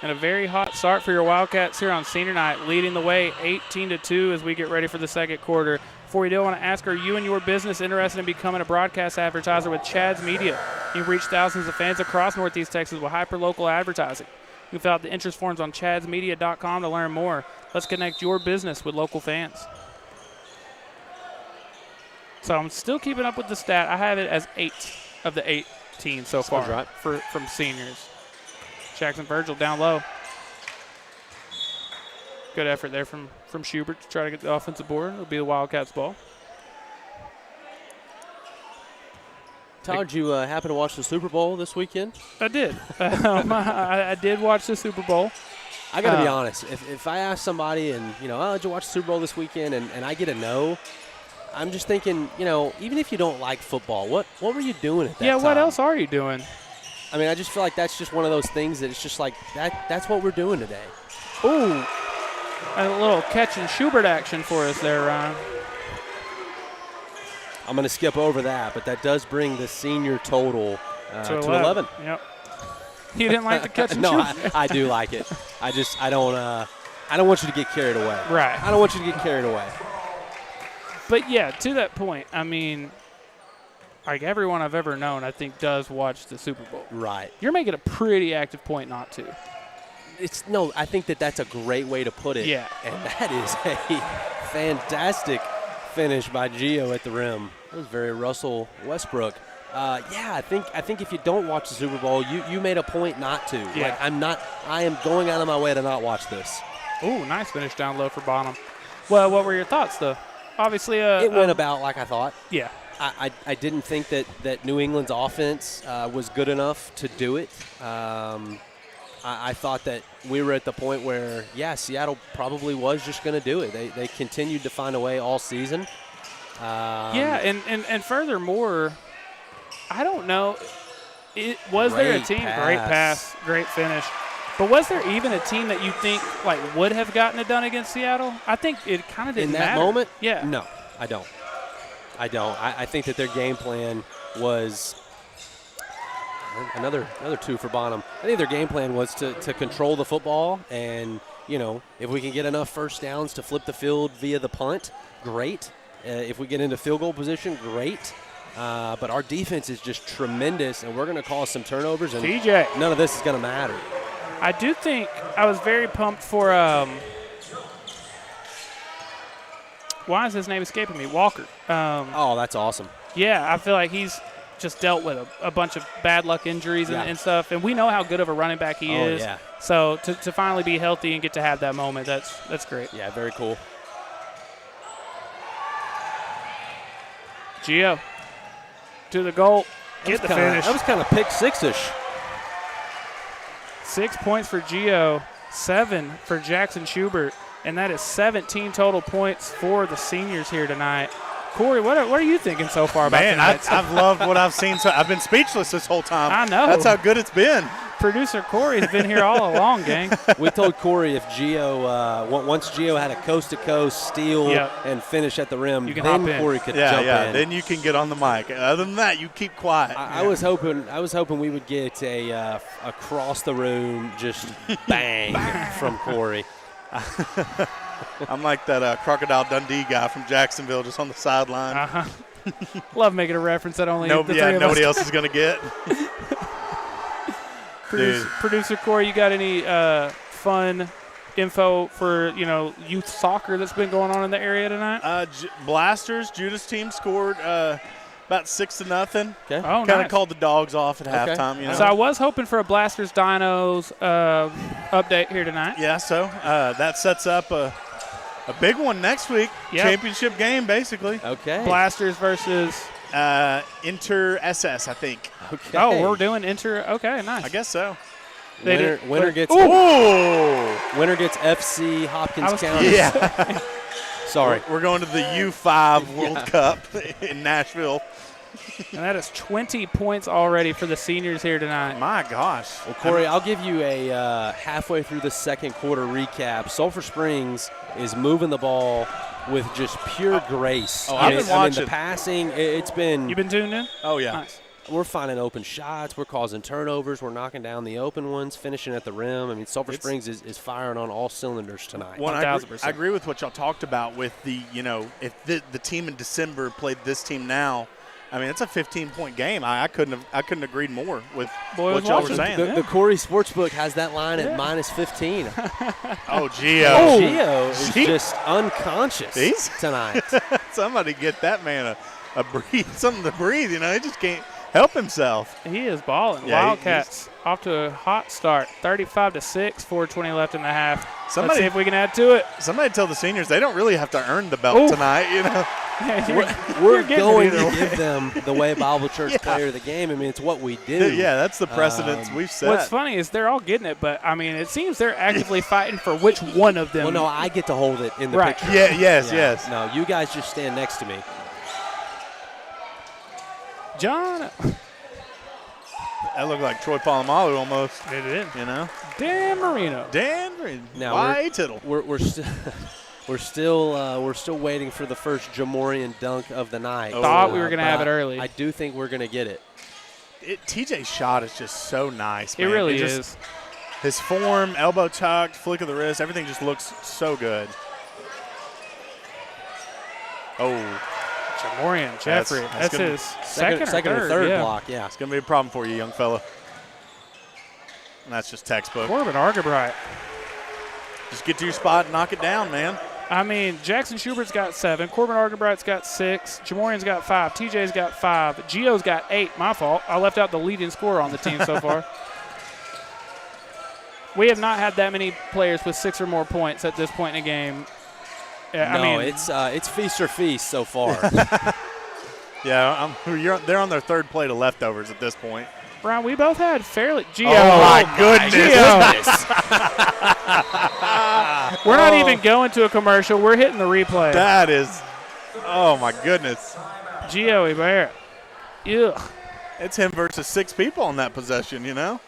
And a very hot start for your Wildcats here on senior night, leading the way 18-2 as we get ready for the second quarter. Before we do, I want to ask, are you and your business interested in becoming a broadcast advertiser with Chad's Media? You've reached thousands of fans across Northeast Texas with hyper-local advertising. You can fill out the interest forms on chadsmedia.com to learn more. Let's connect your business with local fans. So I'm still keeping up with the stat. I have it as 8 of the 18 so far right. from seniors. Jackson Virgil down low. Good effort there from Schubert to try to get the offensive board. It'll be the Wildcats' ball. Tyler, did you happen to watch the Super Bowl this weekend? I did. I did watch the Super Bowl. I got to be honest. If I ask somebody and, did you watch the Super Bowl this weekend, and I get a no, I'm just thinking, even if you don't like football, what were you doing at that time? Yeah, what else are you doing? I mean, I just feel like that's just one of those things that it's just like that's what we're doing today. Ooh, a little catch and Schubert action for us there, Ryan. I'm going to skip over that, but that does bring the senior total to 11. Yep. You didn't like the catch and No, shoot? I do like it. I don't want you to get carried away. Right. I don't want you to get carried away. But, yeah, to that point, I mean, like everyone I've ever known, I think, does watch the Super Bowl. Right. You're making a pretty active point not to. I think that's a great way to put it. Yeah. And that is a fantastic finish by Gio at the rim. That was very Russell Westbrook. I think if you don't watch the Super Bowl, you made a point not to. Yeah. Like I am going out of my way to not watch this. Ooh, nice finish down low for Bonham. Well, what were your thoughts, though? Obviously, it went about like I thought. Yeah. I didn't think that New England's offense was good enough to do it. I thought that we were at the point where, Seattle probably was just going to do it. They continued to find a way all season. And furthermore, I don't know. Was there a team? Great pass, great finish. But was there even a team that you think would have gotten it done against Seattle? I think it kind of didn't matter. In that moment? Yeah. No, I don't. I think that their game plan was another 2 for Bonham. I think their game plan was to control the football, and if we can get enough first downs to flip the field via the punt, great. If we get into field goal position, great. But our defense is just tremendous, and we're going to cause some turnovers, and TJ. None of this is going to matter. I do think I was very pumped for why is his name escaping me? Walker. That's awesome. Yeah, I feel like he's just dealt with a bunch of bad luck injuries and stuff, and we know how good of a running back he is. Yeah. So to finally be healthy and get to have that moment, that's great. Yeah, very cool. Gio to the goal. Get the finish. That was kind of pick six-ish. 6 points for Gio, 7 for Jackson Schubert, and that is 17 total points for the seniors here tonight. Corey, what are you thinking so far about tonight? I've loved what I've seen. So I've been speechless this whole time. I know. That's how good it's been. Producer Corey's been here all along, gang. We told Corey if Gio, once Gio had a coast-to-coast steal and finish at the rim, then Corey could jump in. Then you can get on the mic. Other than that, you keep quiet. I was hoping we would get a across the room just bang from Corey. I'm like that Crocodile Dundee guy from Jacksonville, just on the sideline. Love making a reference that only the three of us. Nobody else is going to get. Producer Corey, you got any fun info for youth soccer that's been going on in the area tonight? Blasters, Judas team scored about 6-0. Okay. Oh, kind of called the dogs off at halftime. So I was hoping for a Blasters Dinos update here tonight. Yeah, so that sets up a big one next week. Yep. Championship game, basically. Okay. Blasters versus Inter SS, I think. Okay. Oh, we're doing Inter. Okay, nice. I guess so. Winner gets FC Hopkins County. Yeah. Sorry. We're going to the U5 World Cup in Nashville. And that is 20 points already for the seniors here tonight. My gosh. Well, Corey, I'll give you a halfway through the second quarter recap. Sulphur Springs is moving the ball with just pure grace. I've been watching. The passing, it's been. You've been tuned in? Oh, yeah. Nice. We're finding open shots. We're causing turnovers. We're knocking down the open ones, finishing at the rim. I mean, Sulphur Springs is firing on all cylinders tonight. 1,000%. I agree with what y'all talked about with the, if the team in December played this team now, I mean, it's a 15-point game. I couldn't agreed more with Boy, what y'all were saying. The Corey Sportsbook has that line at -15. Oh, Gio. Gio is just unconscious tonight. Somebody get that man a breathe, something to breathe. You know, he just can't help himself. He is balling. Yeah, Wildcats off to a hot start. 35-6, 4:20 left in the half. Somebody, let's see if we can add to it. Somebody tell the seniors they don't really have to earn the belt tonight, you know. Yeah, we're going to give them the way Bible Church player of the game. I mean, it's what we do. Yeah, that's the precedence we've set. What's funny is they're all getting it, but, I mean, it seems they're actively fighting for which one of them. Well, no, I get to hold it in the right. picture. Yeah, yes. No, you guys just stand next to me. John. That looked like Troy Polamalu almost. It did. You know? Dan Marino. Now Why Tittle? We're still waiting for the first Jamorian dunk of the night. Thought we were going to have it early. I do think we're going to get it. TJ's shot is just so nice, man. It really is. His form, elbow tucked, flick of the wrist, everything just looks so good. Oh. Jamorian Jeffrey. That's his second or third yeah. block, yeah. It's going to be a problem for you, young fella. And that's just textbook. Corbin Argabright. Just get to your spot and knock it down, man. I mean, Jackson Schubert's got 7. Corbin Argabright's got 6. Jamorian's got 5. TJ's got 5. Gio's got 8. My fault. I left out the leading scorer on the team so far. We have not had that many players with 6 or more points at this point in the game. Yeah, no, I mean, it's feast or feast so far. Yeah, they're on their third plate of leftovers at this point. Brian, we both had fairly. Gio. Oh, my goodness. We're not even going to a commercial. We're hitting the replay. That is, oh, my goodness. Gio Ibarra. Ugh. It's him versus 6 people on that possession, you know?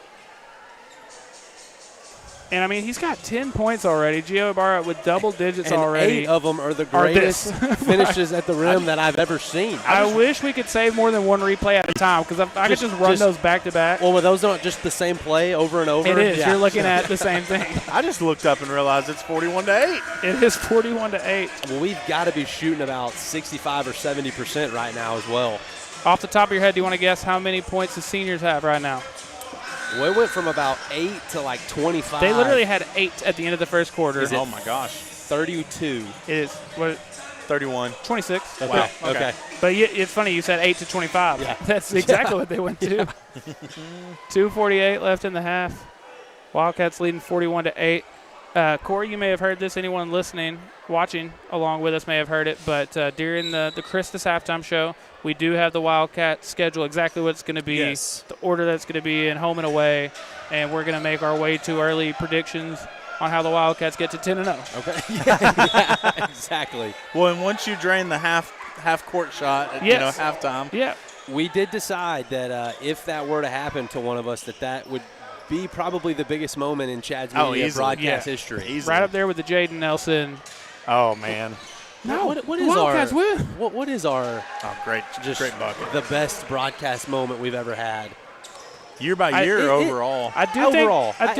And, I mean, he's got 10 points already. Gio Ibarra with double digits and already. 8 of them are the greatest finishes at the rim that I've ever seen. I wish we could save more than one replay at a time because I could just run those back-to-back. Well, were those not just the same play over and over? It is. Yeah. You're looking at the same thing. I just looked up and realized it's 41-8. It is 41-8. Well, we've got to be shooting about 65 or 70% right now as well. Off the top of your head, do you want to guess how many points the seniors have right now? Well, it went from about 8 to like 25. They literally had 8 at the end of the first quarter. Oh, my gosh. 32. It is. What? 31. 26. Okay. Wow. Okay. But it's funny you said 8 to 25. Yeah. That's exactly what they went to. Yeah. 2:48 left in the half. Wildcats leading 41-8. Corey, you may have heard this. Anyone listening, watching along with us may have heard it. But during the Christmas halftime show, we do have the Wildcat schedule exactly what it's going to be, the order that's going to be in, home and away, and we're going to make our way to early predictions on how the Wildcats get to 10-0. Okay. Yeah, exactly. Well, and once you drain the half court shot at halftime. Yeah. We did decide that if that were to happen to one of us, that would be probably the biggest moment in Chad's media broadcast history. Easily. Right up there with the Jaden Nelson. Oh, man. No, what is Wildcats win. What is our great bucket. The best broadcast moment we've ever had? Year by year, overall. I do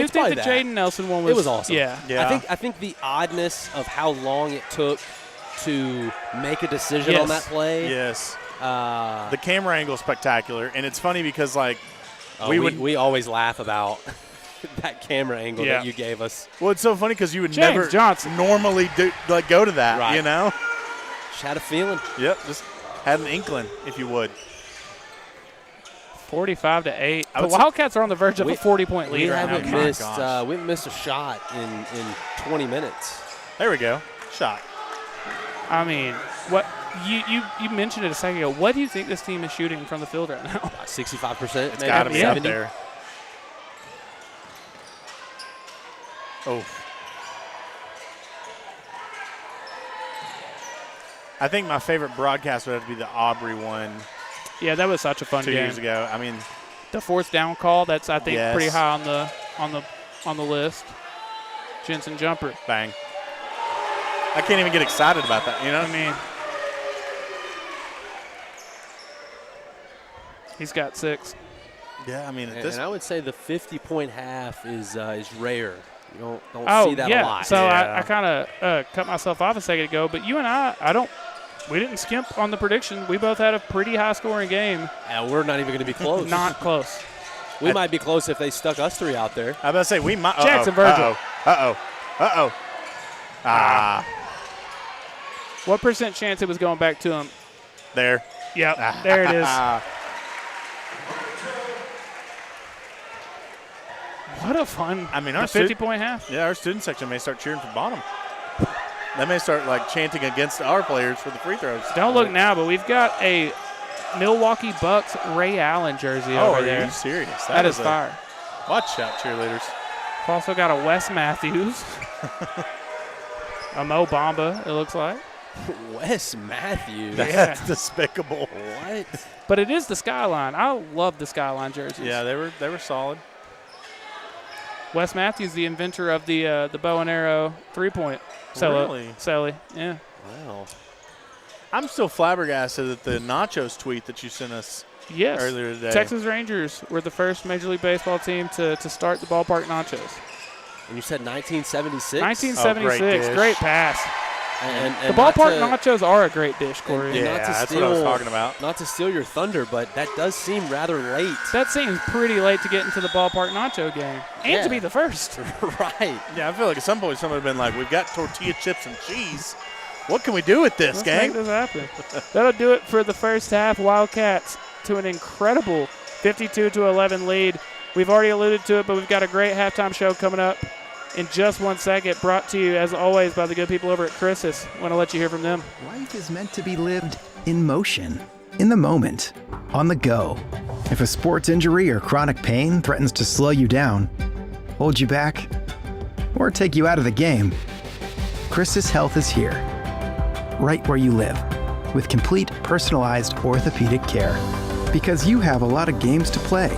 think the Jaden Nelson one was. It was awesome. Yeah. I think the oddness of how long it took to make a decision on that play. Yes. The camera angle is spectacular, and it's funny because we always laugh about that camera angle that you gave us. Well, it's so funny because you would James never Johnson. normally go to that, Right. you know? Just had a feeling. Yep, just had an inkling, if you would. 45-8. The Wildcats are on the verge of a 40-point lead right now. We haven't missed a shot in 20 minutes. There we go. Shot. I mean, what you mentioned it a second ago. What do you think this team is shooting from the field right now? 65%. It's got to be up there. Oh. I think my favorite broadcast would have to be the Aubrey one. Yeah, that was such a fun game. 2 years ago. I mean, the fourth down call, that's I think pretty high on the list. Jensen jumper. Bang. I can't even get excited about that, you know what I mean? He's got 6. Yeah, I mean, and I would say the 50-point half is rare. You don't see that a lot. So I kind of cut myself off a second ago, but you and I don't We didn't skimp on the prediction. We both had a pretty high-scoring game. And we're not even going to be close. Not close. We might be close if they stuck us three out there. I was about to say, we might. Jackson Virgil. Uh-oh. What percent chance it was going back to him? There. Yep, there it is. What a fun our 50-point half. Yeah, our student section may start cheering for Bonham. They may start chanting against our players for the free throws. Don't look now, but we've got a Milwaukee Bucks Ray Allen jersey over there. Are you serious? That is fire. Watch out, cheerleaders. We've also got a Wes Matthews. A Mo Bamba, it looks like. Wes Matthews. That's despicable. What? But it is the Skyline. I love the Skyline jerseys. Yeah, they were solid. Wes Matthews, the inventor of the bow and arrow three-point. Really? Selly, yeah. Wow. I'm still flabbergasted at the Nachos tweet that you sent us earlier today. Texas Rangers were the first Major League Baseball team to start the ballpark nachos. And you said 1976? 1976. Great pass. And the ballpark nachos are a great dish, Corey. Yeah, that's what I was talking about. Not to steal your thunder, but that does seem rather late. That seems pretty late to get into the ballpark nacho game and to be the first. Right. Yeah, I feel like at some point someone would have been like, we've got tortilla chips and cheese. What can we do with this, gang? Let's make this happen. That'll do it for the first half. Wildcats to an incredible 52-11 lead. We've already alluded to it, but we've got a great halftime show coming up in just 1 second, brought to you, as always, by the good people over at Chris's. I want to let you hear from them. Life is meant to be lived in motion, in the moment, on the go. If a sports injury or chronic pain threatens to slow you down, hold you back, or take you out of the game, Chris's Health is here, right where you live, with complete personalized orthopedic care. Because you have a lot of games to play,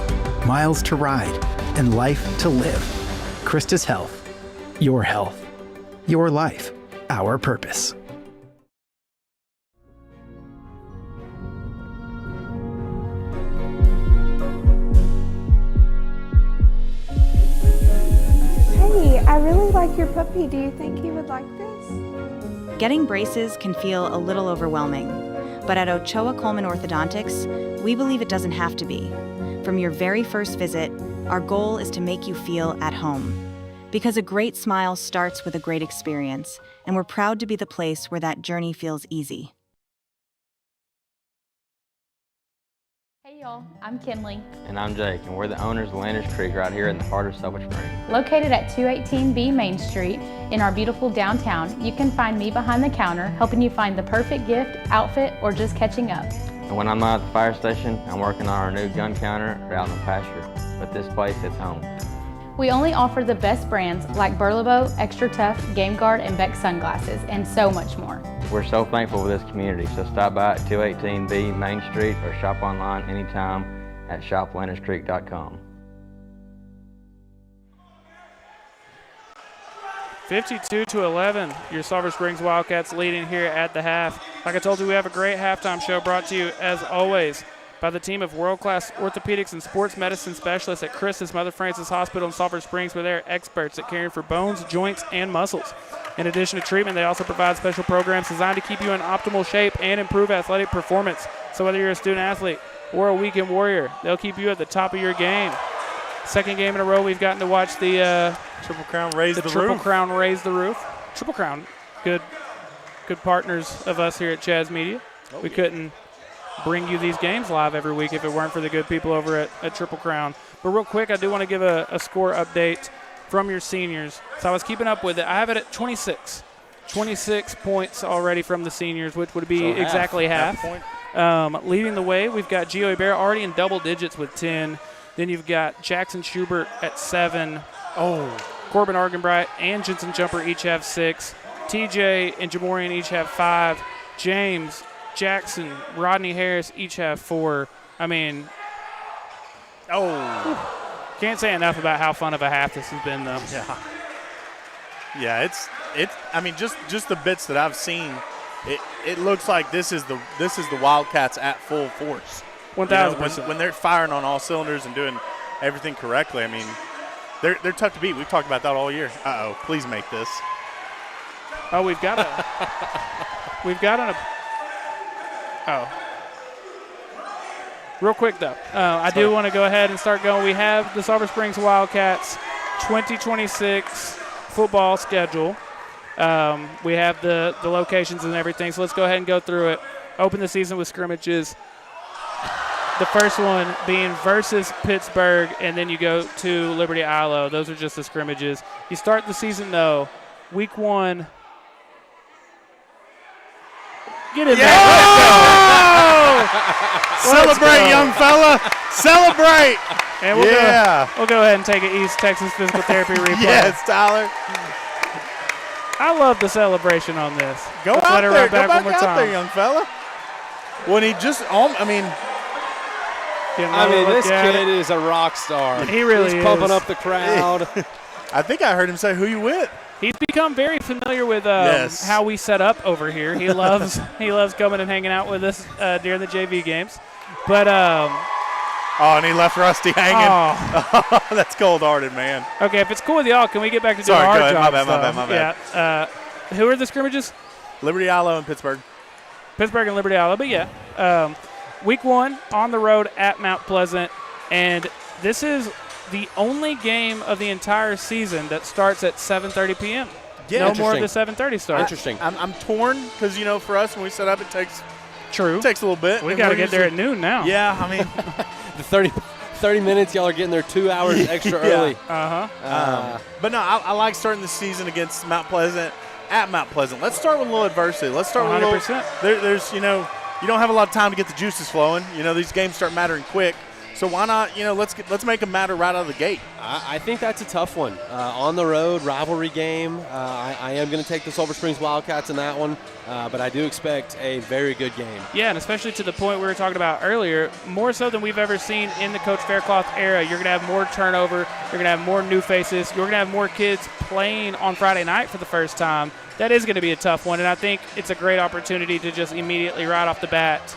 miles to ride, and life to live. Christus Health. Your health. Your life. Our purpose. Hey, I really like your puppy. Do you think he would like this? Getting braces can feel a little overwhelming, but at Ochoa Coleman Orthodontics, we believe it doesn't have to be. From your very first visit, our goal is to make you feel at home. Because a great smile starts with a great experience, and we're proud to be the place where that journey feels easy. Hey y'all, I'm Kinley. And I'm Jake, and we're the owners of Landers Creek right here in the heart of Sulphur Springs. Located at 218B Main Street in our beautiful downtown, you can find me behind the counter helping you find the perfect gift, outfit, or just catching up. And when I'm not at the fire station, I'm working on our new gun counter or out in the pasture. But this place, it's home. We only offer the best brands like Burlebo, Extra Tough, Game Guard, and Beck sunglasses, and so much more. We're so thankful for this community, so stop by at 218B Main Street or shop online anytime at shoplanderscreek.com. 52-11, your Sulphur Springs Wildcats leading here at the half. Like I told you, we have a great halftime show brought to you, as always, by the team of world-class orthopedics and sports medicine specialists at Chris's Mother Frances Hospital in Sulphur Springs, where they're experts at caring for bones, joints, and muscles. In addition to treatment, they also provide special programs designed to keep you in optimal shape and improve athletic performance. So whether you're a student athlete or a weekend warrior, they'll keep you at the top of your game. Second game in a row, we've gotten to watch the Triple Crown raise the roof. Triple Crown raise the roof. Triple Crown, good partners of us here at Chaz Media. We couldn't bring you these games live every week if it weren't for the good people over at Triple Crown. But real quick, I do want to give a score update from your seniors. So I was keeping up with it. I have it at 26. 26 points already from the seniors, which would be exactly half. Leading the way, we've got Gio Ibarra already in double digits with 10. Then you've got Jackson Schubert at 7. Corbin Argenbright and Jensen Jumper each have 6. TJ and Jamorian each have 5. James, Jackson, Rodney Harris each have 4. I mean, can't say enough about how fun of a half this has been, though. Yeah, it's. I mean, just the bits that I've seen, it looks like this is the Wildcats at full force. 1,000%. When they're firing on all cylinders and doing everything correctly. I mean, they're tough to beat. We've talked about that all year. Please make this. We've got Oh. Real quick, though, I do want to go ahead and start going. We have the Sulphur Springs Wildcats 2026 football schedule. We have the locations and everything, so let's go ahead and go through it. Open the season with scrimmages. The first one being versus Pittsburgh, and then you go to Liberty Ilo. Those are just the scrimmages. You start the season, though, week 1. Get in there. Celebrate, young fella. Celebrate. And we'll go ahead and take an East Texas Physical Therapy replay. Yes, Tyler. I love the celebration on this. Let's out there. Go back one more out time. there, young fella. When he just, this kid is a rock star. He really is. He's pumping up the crowd. I think I heard him say, "Who you with?" He's become very familiar with how we set up over here. He loves coming and hanging out with us during the JV games. But and he left Rusty hanging. Oh, that's cold-hearted, man. Okay, if it's cool with y'all, can we get back to doing our go ahead. jobs? My bad. Yeah. Who are the scrimmages? Liberty Ilo and Pittsburgh. Pittsburgh and Liberty Ilo. But yeah, week 1 on the road at Mount Pleasant, and this is the only game of the entire season that starts at 7:30 p.m. Yeah, no more of the 7:30 start. Interesting. I'm torn because for us when we set up, it takes a little bit. We got to get there at noon now. Yeah, I mean, the 30 minutes, y'all are getting there 2 hours extra early. But no, I like starting the season against Mount Pleasant at Mount Pleasant. Let's start with a little adversity. Let's start with 100%. There's you don't have a lot of time to get the juices flowing. These games start mattering quick. So why not, let's make them matter right out of the gate. I think that's a tough one. On the road, rivalry game. I am going to take the Sulphur Springs Wildcats in that one, but I do expect a very good game. Yeah, and especially to the point we were talking about earlier, more so than we've ever seen in the Coach Faircloth era. You're going to have more turnover. You're going to have more new faces. You're going to have more kids playing on Friday night for the first time. That is going to be a tough one, and I think it's a great opportunity to just immediately right off the bat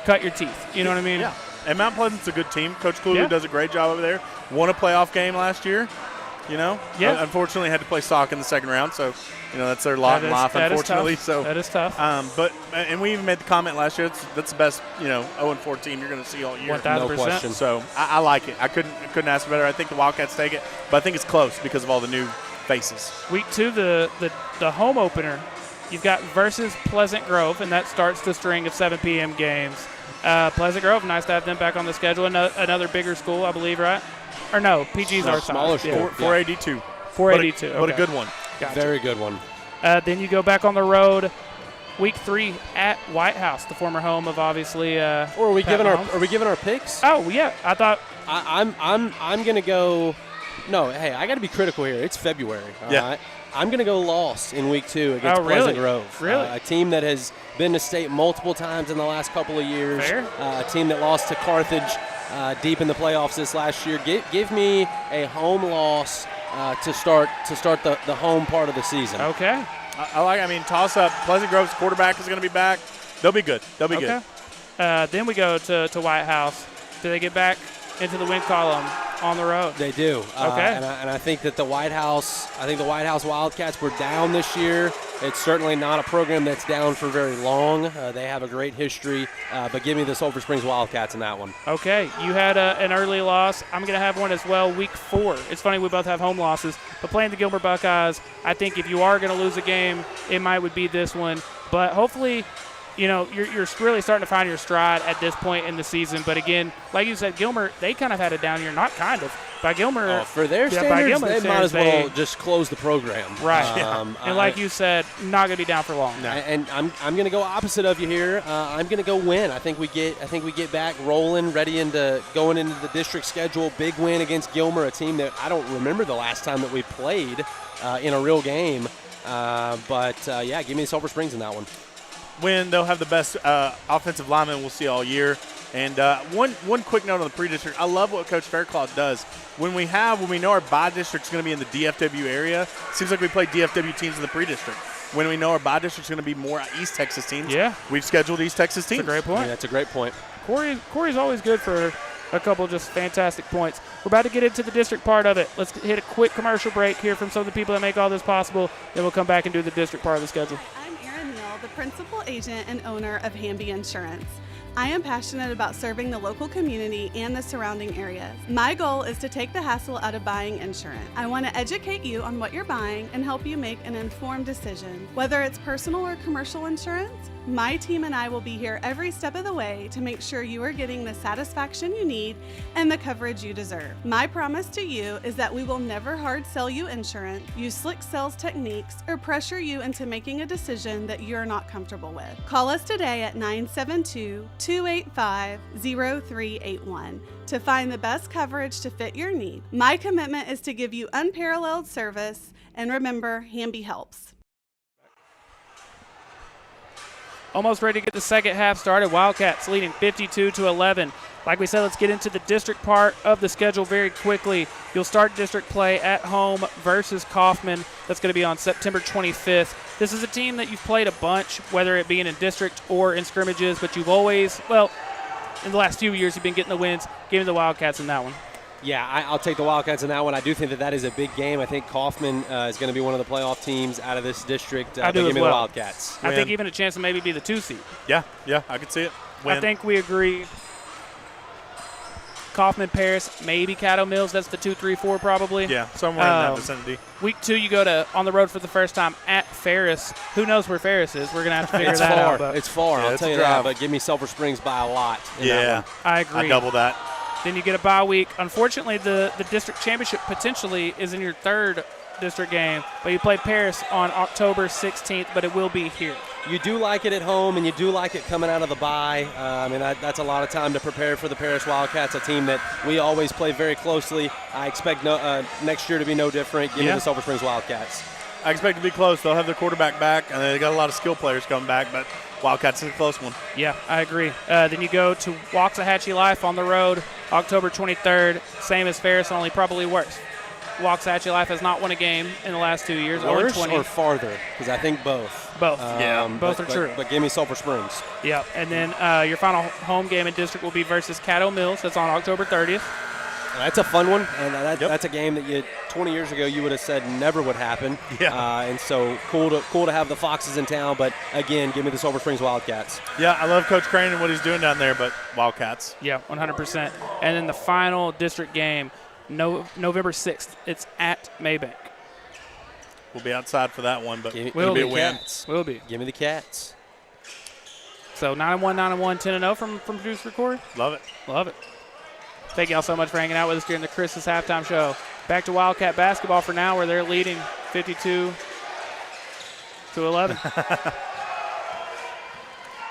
cut your teeth. You know what I mean? Yeah. And Mount Pleasant's a good team. Coach Cooley does a great job over there. Won a playoff game last year. Yeah. Unfortunately, had to play sock in the second round, so that's their lot in life. Unfortunately, that is tough. And we even made the comment last year. That's the best 0-4 team you're going to see all year. 1,000%. No question. So I like it. I couldn't ask for better. I think the Wildcats take it, but I think it's close because of all the new faces. Week 2, the home opener, you've got versus Pleasant Grove, and that starts the string of 7 p.m. games. Pleasant Grove, nice to have them back on the schedule. Another bigger school, I believe, right? Or no, PG's our smaller size. school. 482. 482. But a good one. Gotcha. Very good one. Then you go back on the road, week 3 at White House, the former home of obviously. Or are we giving our picks? Oh yeah, I thought. I'm gonna go. No, hey, I got to be critical here. It's February. All right? I'm going to go loss in week 2 against Pleasant Grove. Really? A team that has been to state multiple times in the last couple of years. Fair. A team that lost to Carthage deep in the playoffs this last year. Give me a home loss to start the home part of the season. Okay. Toss up. Pleasant Grove's quarterback is going to be back. They'll be good. Good. Then we go to White House. Do they get back into the win column on the road? They do. Okay. And I think that the White House Wildcats were down this year. It's certainly not a program that's down for very long. They have a great history, but give me the Sulphur Springs Wildcats in that one. Okay. You had an early loss. I'm going to have one as well, week 4. It's funny we both have home losses, but playing the Gilmer Buckeyes, I think if you are going to lose a game, it would be this one. But hopefully, you're really starting to find your stride at this point in the season. But again, like you said, Gilmer, they kind of had it down here. Not kind of. By Gilmer, for their standards, they might as well just close the program. Right. And like you said, not going to be down for long. No. And I'm going to go opposite of you here. I'm going to go win. I think we get back rolling, going into the district schedule. Big win against Gilmer, a team that I don't remember the last time that we played in a real game. But give me Sulphur Springs in that one. When they'll have the best offensive lineman we'll see all year. And one quick note on the pre-district. I love what Coach Faircloth does. When we know our bye district's going to be in the DFW area, it seems like we play DFW teams in the pre-district. When we know our bye district's going to be more East Texas teams, we've scheduled East Texas teams. That's a great point. Yeah, that's a great point. Corey's always good for a couple just fantastic points. We're about to get into the district part of it. Let's hit a quick commercial break here from some of the people that make all this possible. Then we'll come back and do the district part of the schedule. I'm Erin Mill, the principal agent and owner of Hamby Insurance. I am passionate about serving the local community and the surrounding areas. My goal is to take the hassle out of buying insurance. I want to educate you on what you're buying and help you make an informed decision. Whether it's personal or commercial insurance, my team and I will be here every step of the way to make sure you are getting the satisfaction you need and the coverage you deserve. My promise to you is that we will never hard sell you insurance, use slick sales techniques, or pressure you into making a decision that you're not comfortable with. Call us today at 972-285-0381 to find the best coverage to fit your need. My commitment is to give you unparalleled service, and remember, Hamby helps. Almost ready to get the second half started. Wildcats leading 52-11. Like we said, let's get into the district part of the schedule very quickly. You'll start district play at home versus Kaufman. That's going to be on September 25th. This is a team that you've played a bunch, whether it be in district or in scrimmages, but you've always, well, in the last few years, you've been getting the wins. Give me the Wildcats in that one. Yeah, I'll take the Wildcats in that one. I do think that is a big game. I think Kaufman is going to be one of the playoff teams out of this district. I do give as me well. the Wildcats. I think even a chance to maybe be the 2 seed. Yeah, I could see it. I think we agree. Kaufman, Paris, maybe Caddo Mills. That's the 2, 3, 4 probably. Yeah, somewhere in that vicinity. Week 2, you go on the road for the first time at Ferris. Who knows where Ferris is? We're going to have to figure that out. But it's far. I'll tell you that. But give me Sulphur Springs by a lot. I agree. I double that. Then you get a bye week. Unfortunately, the district championship potentially is in your third district game, but you play Paris on October 16th, but it will be here. You do like it at home, and you do like it coming out of the bye. That's a lot of time to prepare for the Paris Wildcats, a team that we always play very closely. I expect next year to be no different. Give me the Sulphur Springs Wildcats. I expect to be close. They'll have their quarterback back, and they got a lot of skill players coming back, but Wildcats is a close one. Yeah, I agree. Then you go to Waxahachie Life on the road, October 23rd, same as Ferris, only probably worse. Waxahachie Life has not won a game in the last 2 years. Worse 0-20. or farther? Because I think both. Both. Both are true. But give me Sulphur Springs. Yeah, and then your final home game in district will be versus Caddo Mills. That's on October 30th. That's a fun one, and that's a game that 20 years ago you would have said never would happen. Yeah. And so cool to have the Foxes in town, but again, give me the Sulphur Springs Wildcats. Yeah, I love Coach Crane and what he's doing down there, but Wildcats. Yeah, 100%. And then the final district game, November 6th. It's at Maybank. We'll be outside for that one, but we'll be a win. Will be. Give me the Cats. So 9-1, 9-1, 10-0 from Produce Record. Love it. Love it. Thank you all so much for hanging out with us during the Christmas halftime show. Back to Wildcat basketball for now, where they're leading 52-11.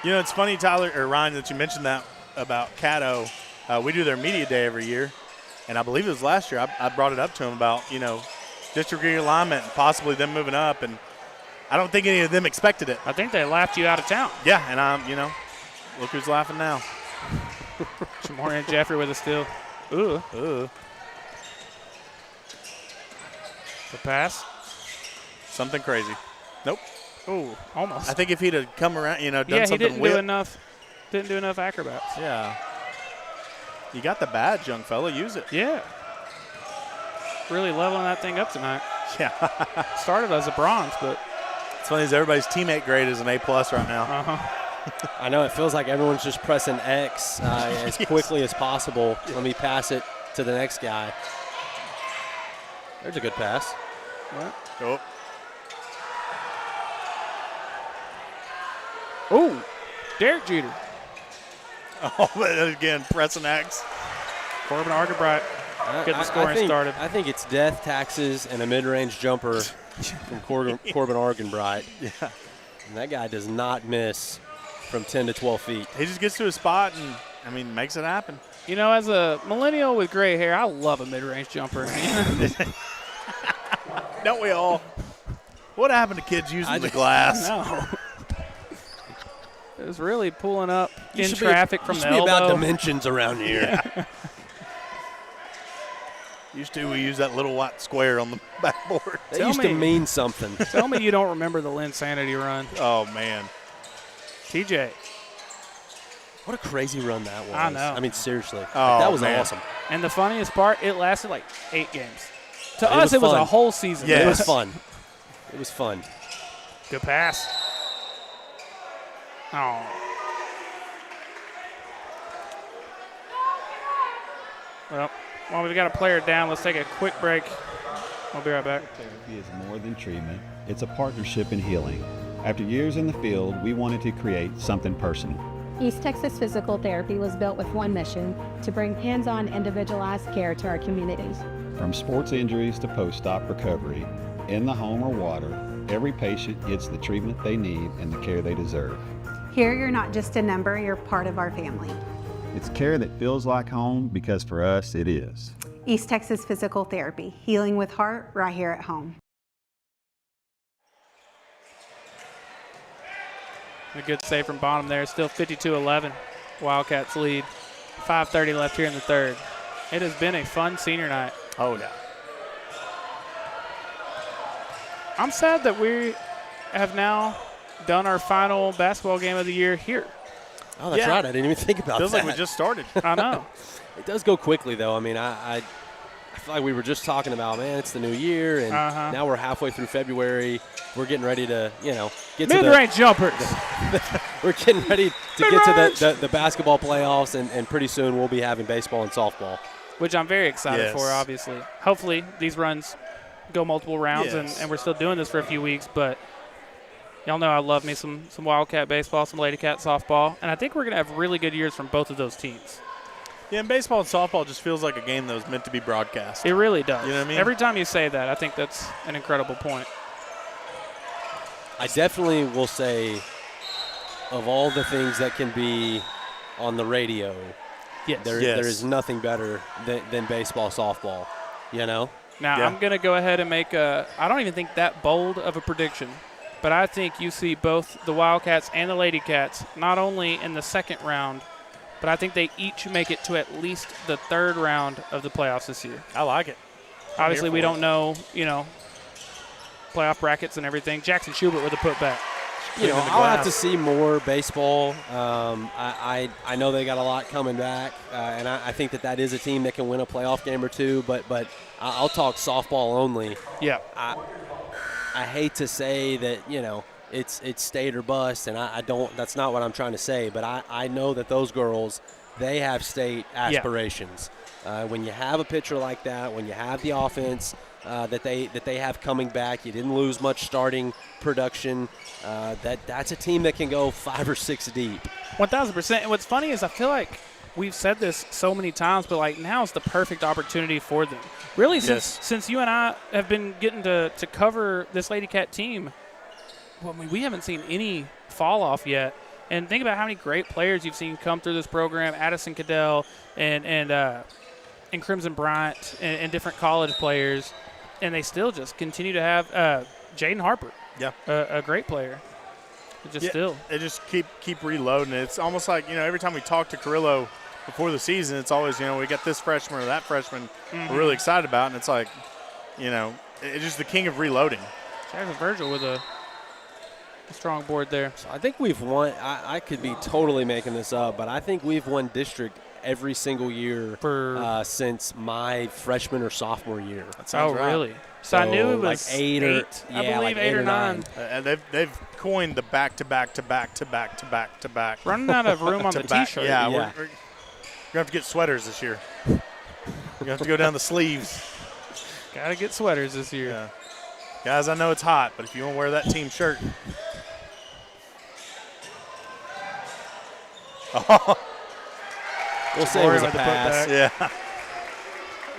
It's funny, Tyler or Ryan, that you mentioned that about Caddo. We do their media day every year, and I believe it was last year. I brought it up to him about district realignment and possibly them moving up, and I don't think any of them expected it. I think they laughed you out of town. Yeah, and look who's laughing now. Jamorian and Jeffrey with a steal. Ooh. The pass. Something crazy. Nope. Ooh, almost. I think if he'd have come around, done he something didn't do enough. Didn't do enough acrobats. Yeah. You got the badge, young fella. Use it. Yeah. Really leveling that thing up tonight. Yeah. Started as a bronze, but it's funny as everybody's teammate grade is an A+ right now. I know it feels like everyone's just pressing X as quickly as possible. Let me pass it to the next guy. There's a good pass. What? Oh. Oh, Derek Jeter. Oh, but again, pressing X. Corbin Argenbright getting the scoring started. I think it's death, taxes, and a mid-range jumper from Corbin Argenbright. Yeah. And that guy does not miss from 10 to 12 feet. He just gets to his spot and, makes it happen. As a millennial with gray hair, I love a mid-range jumper. Don't we all? What happened to kids using the glass? No. It was really pulling up in traffic from the elbow. It should be about dimensions around here. Yeah. We use that little white square on the backboard. That used to mean something. Tell me you don't remember the Linsanity run. Oh, man. TJ. What a crazy run that was. I know. I mean, seriously. Oh, that was man. awesome. And the funniest part, it lasted like 8 games. To us, it was a whole season. Yeah. It was fun. It was fun. Good pass. Oh. Well, while we've got a player down, let's take a quick break. We'll be right back. Therapy is more than treatment. It's a partnership in healing. After years in the field, we wanted to create something personal. East Texas Physical Therapy was built with one mission: to bring hands-on, individualized care to our communities. From sports injuries to post-op recovery, in the home or water, every patient gets the treatment they need and the care they deserve. Here, you're not just a number, you're part of our family. It's care that feels like home because for us, it is. East Texas Physical Therapy, healing with heart right here at home. A good save from Bonham there. Still 52-11. Wildcats lead. 5:30 left here in the third. It has been a fun senior night. Oh, yeah. I'm sad that we have now done our final basketball game of the year here. Oh, that's right. I didn't even think about Feels that. like we just started. I know. It does go quickly, though. I mean, I feel like we were just talking about, man, it's the new year, and now we're halfway through February. We're getting ready to, get to mid-range jumpers. We're getting ready to get to the basketball playoffs, and pretty soon we'll be having baseball and softball. Which I'm very excited for, obviously. Hopefully these runs go multiple rounds, and we're still doing this for a few weeks, but y'all know I love me some Wildcat baseball, some Lady Cat softball, and I think we're going to have really good years from both of those teams. Yeah, and baseball and softball just feels like a game that was meant to be broadcast. It really does. You know what I mean? Every time you say that, I think that's an incredible point. I definitely will say, of all the things that can be on the radio, there is nothing better than baseball, softball, Now, I'm going to go ahead and make I don't even think that bold of a prediction, but I think you see both the Wildcats and the Lady Cats not only in the second round, but I think they each make it to at least the third round of the playoffs this year. I like it. Obviously, we don't know, playoff brackets and everything. Jackson Schubert with a putback. I'll have to see more baseball. I know they got a lot coming back, and I think that is a team that can win a playoff game or two, but I'll talk softball only. Yeah. I hate to say that, it's state or bust, and I don't. That's not what I'm trying to say. But I know that those girls, they have state aspirations. When you have a pitcher like that, when you have the offense that they have coming back, you didn't lose much starting production. That's a team that can go 5 or 6 deep. 1,000%. And what's funny is I feel like we've said this so many times, but now is the perfect opportunity for them. Really, since you and I have been getting to cover this Lady Cat team. Well, we haven't seen any fall off yet. And think about how many great players you've seen come through this program: Addison Cadell and Crimson Bryant and different college players, and they still just continue to have Jaden Harper. Yeah, a great player. They just keep reloading. It's almost like every time we talk to Carrillo before the season, it's always we got this freshman or that freshman we're really excited about, and it's like it's just the king of reloading. Jackson Virgil with a strong board there. So I think we've won. I could be totally making this up, but I think we've won district every single year since my freshman or sophomore year. That sounds right. Really? So I knew it was like eight or I believe 8 or 9. And they've coined the back to back to back to back to back to back. Running out of room on the T-shirt. Yeah, we're gonna have to get sweaters this year. We're gonna have to go down the sleeves. Got to get sweaters this year. Yeah. Guys, I know it's hot, but if you want to wear that team shirt. We'll say it was a pass. Yeah.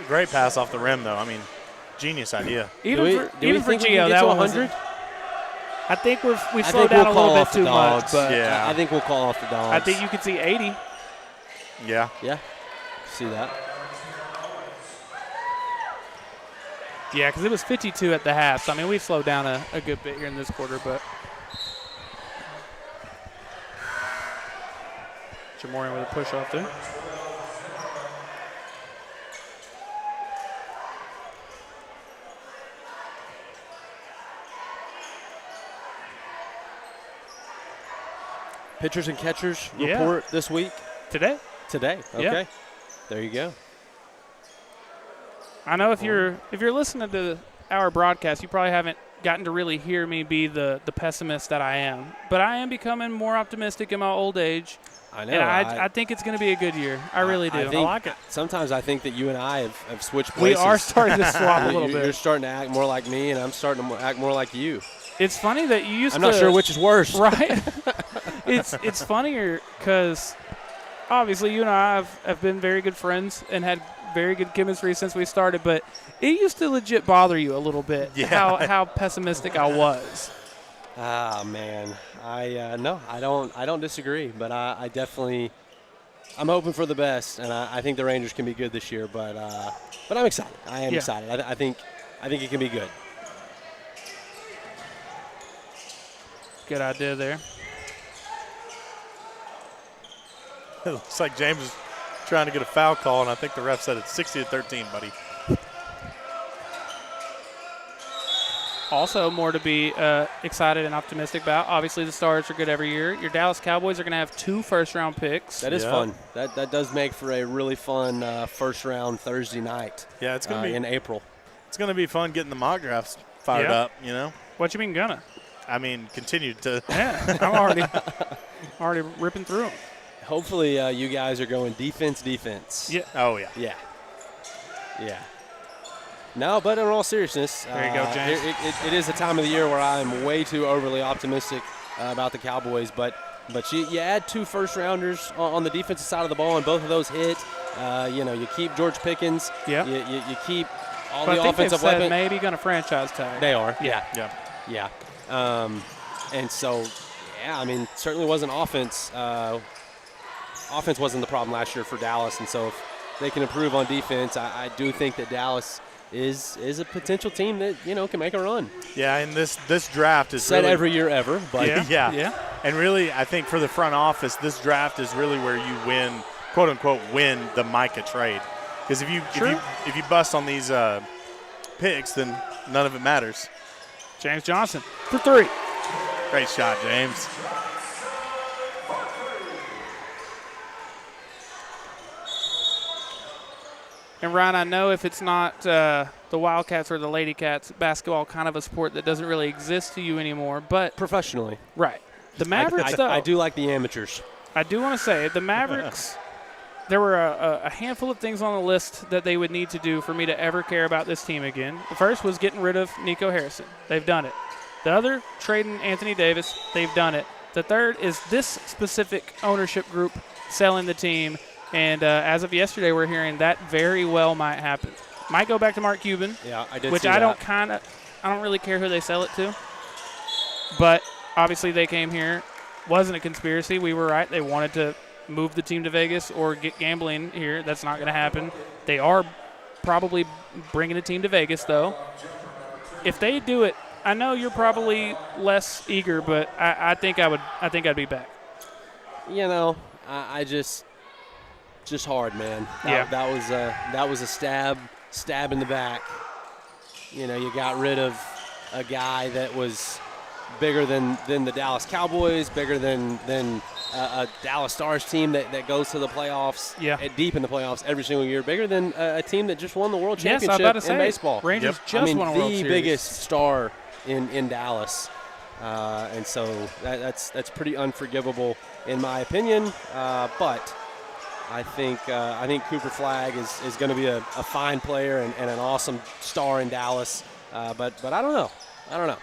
Great pass off the rim, though. I mean, genius idea. Even for Gio, that 100. I think we slowed down a little bit too much. But I think we'll call off the dogs. I think you could see 80. Yeah. Yeah. See that. Yeah, because it was 52 at the half. So, I mean, we've slowed down a good bit here in this quarter, but. Jamorian with a push off there. Pitchers and catchers report this week? Today. Okay. Yeah. There you go. I know if you're listening to our broadcast, you probably haven't gotten to really hear me be the pessimist that I am. But I am becoming more optimistic in my old age. I know. And I think it's going to be a good year. I really do. I like it. Sometimes I think that you and I have switched places. We are starting to swap a little bit. You're starting to act more like me, and I'm starting to act more like you. It's funny that you used to. I'm not sure which is worse. Right? It's funnier because obviously you and I have been very good friends and had very good chemistry since we started, but it used to legit bother you a little bit how pessimistic I was. Ah, man. No, I don't disagree, but I definitely I'm hoping for the best, and I think the Rangers can be good this year, but I'm excited. I am excited. I think it can be good. Good idea there. It looks like James is trying to get a foul call, and I think the ref said it's 60-13, buddy. Also, more to be excited and optimistic about. Obviously, the Stars are good every year. Your Dallas Cowboys are going to have 2 first-round picks. That is fun. That does make for a really fun first-round Thursday night. Yeah, it's going to be in April. It's going to be fun getting the mock drafts fired up. You know. What you mean gonna? I mean, continue to. Yeah, I'm already ripping through them. Hopefully, you guys are going defense. Yeah. Oh yeah. Yeah. No, but in all seriousness, there you go, James. It is a time of the year where I'm way too overly optimistic about the Cowboys. But you add 2 first-rounders on the defensive side of the ball, and both of those hit. You keep George Pickens. Yeah. You keep all but the I think offensive they've said weapons. maybe going to franchise tag. They are. Yeah. And so, I mean, certainly wasn't offense. Offense wasn't the problem last year for Dallas, and so if they can improve on defense, I do think that Dallas is a potential team that can make a run. Yeah, and this draft is said really, every year ever, but yeah. And really, I think for the front office, this draft is really where you win, quote unquote, win the Micah trade. Because if you bust on these picks, then none of it matters. James Johnson for 3. Great shot, James. And Ryan, I know if it's not the Wildcats or the Lady Cats, basketball kind of a sport that doesn't really exist to you anymore, but professionally, right? The Mavericks, though, I do like the amateurs. I do want to say the Mavericks. There were a handful of things on the list that they would need to do for me to ever care about this team again. The first was getting rid of Nico Harrison. They've done it. The other, trading Anthony Davis. They've done it. The third is this specific ownership group selling the team. And as of yesterday, we're hearing that very well might happen. Might go back to Mark Cuban. Yeah, I did. Which see I that. I don't really care who they sell it to. But obviously they came here. Wasn't a conspiracy. We were right. They wanted to move the team to Vegas or get gambling here. That's not going to happen. They are probably bringing a team to Vegas, though. If they do it, I know you're probably less eager, but I think I'd be back. I just hard, man. Yeah. That was a stab in the back. You got rid of a guy that was bigger than the Dallas Cowboys, bigger than a Dallas Stars team that goes to the playoffs, deep in the playoffs every single year, bigger than a team that just won the World Championship in baseball. Rangers just won a World Series. The biggest star in Dallas, and so that's pretty unforgivable in my opinion. But I think Cooper Flagg is going to be a fine player and an awesome star in Dallas. But I don't know.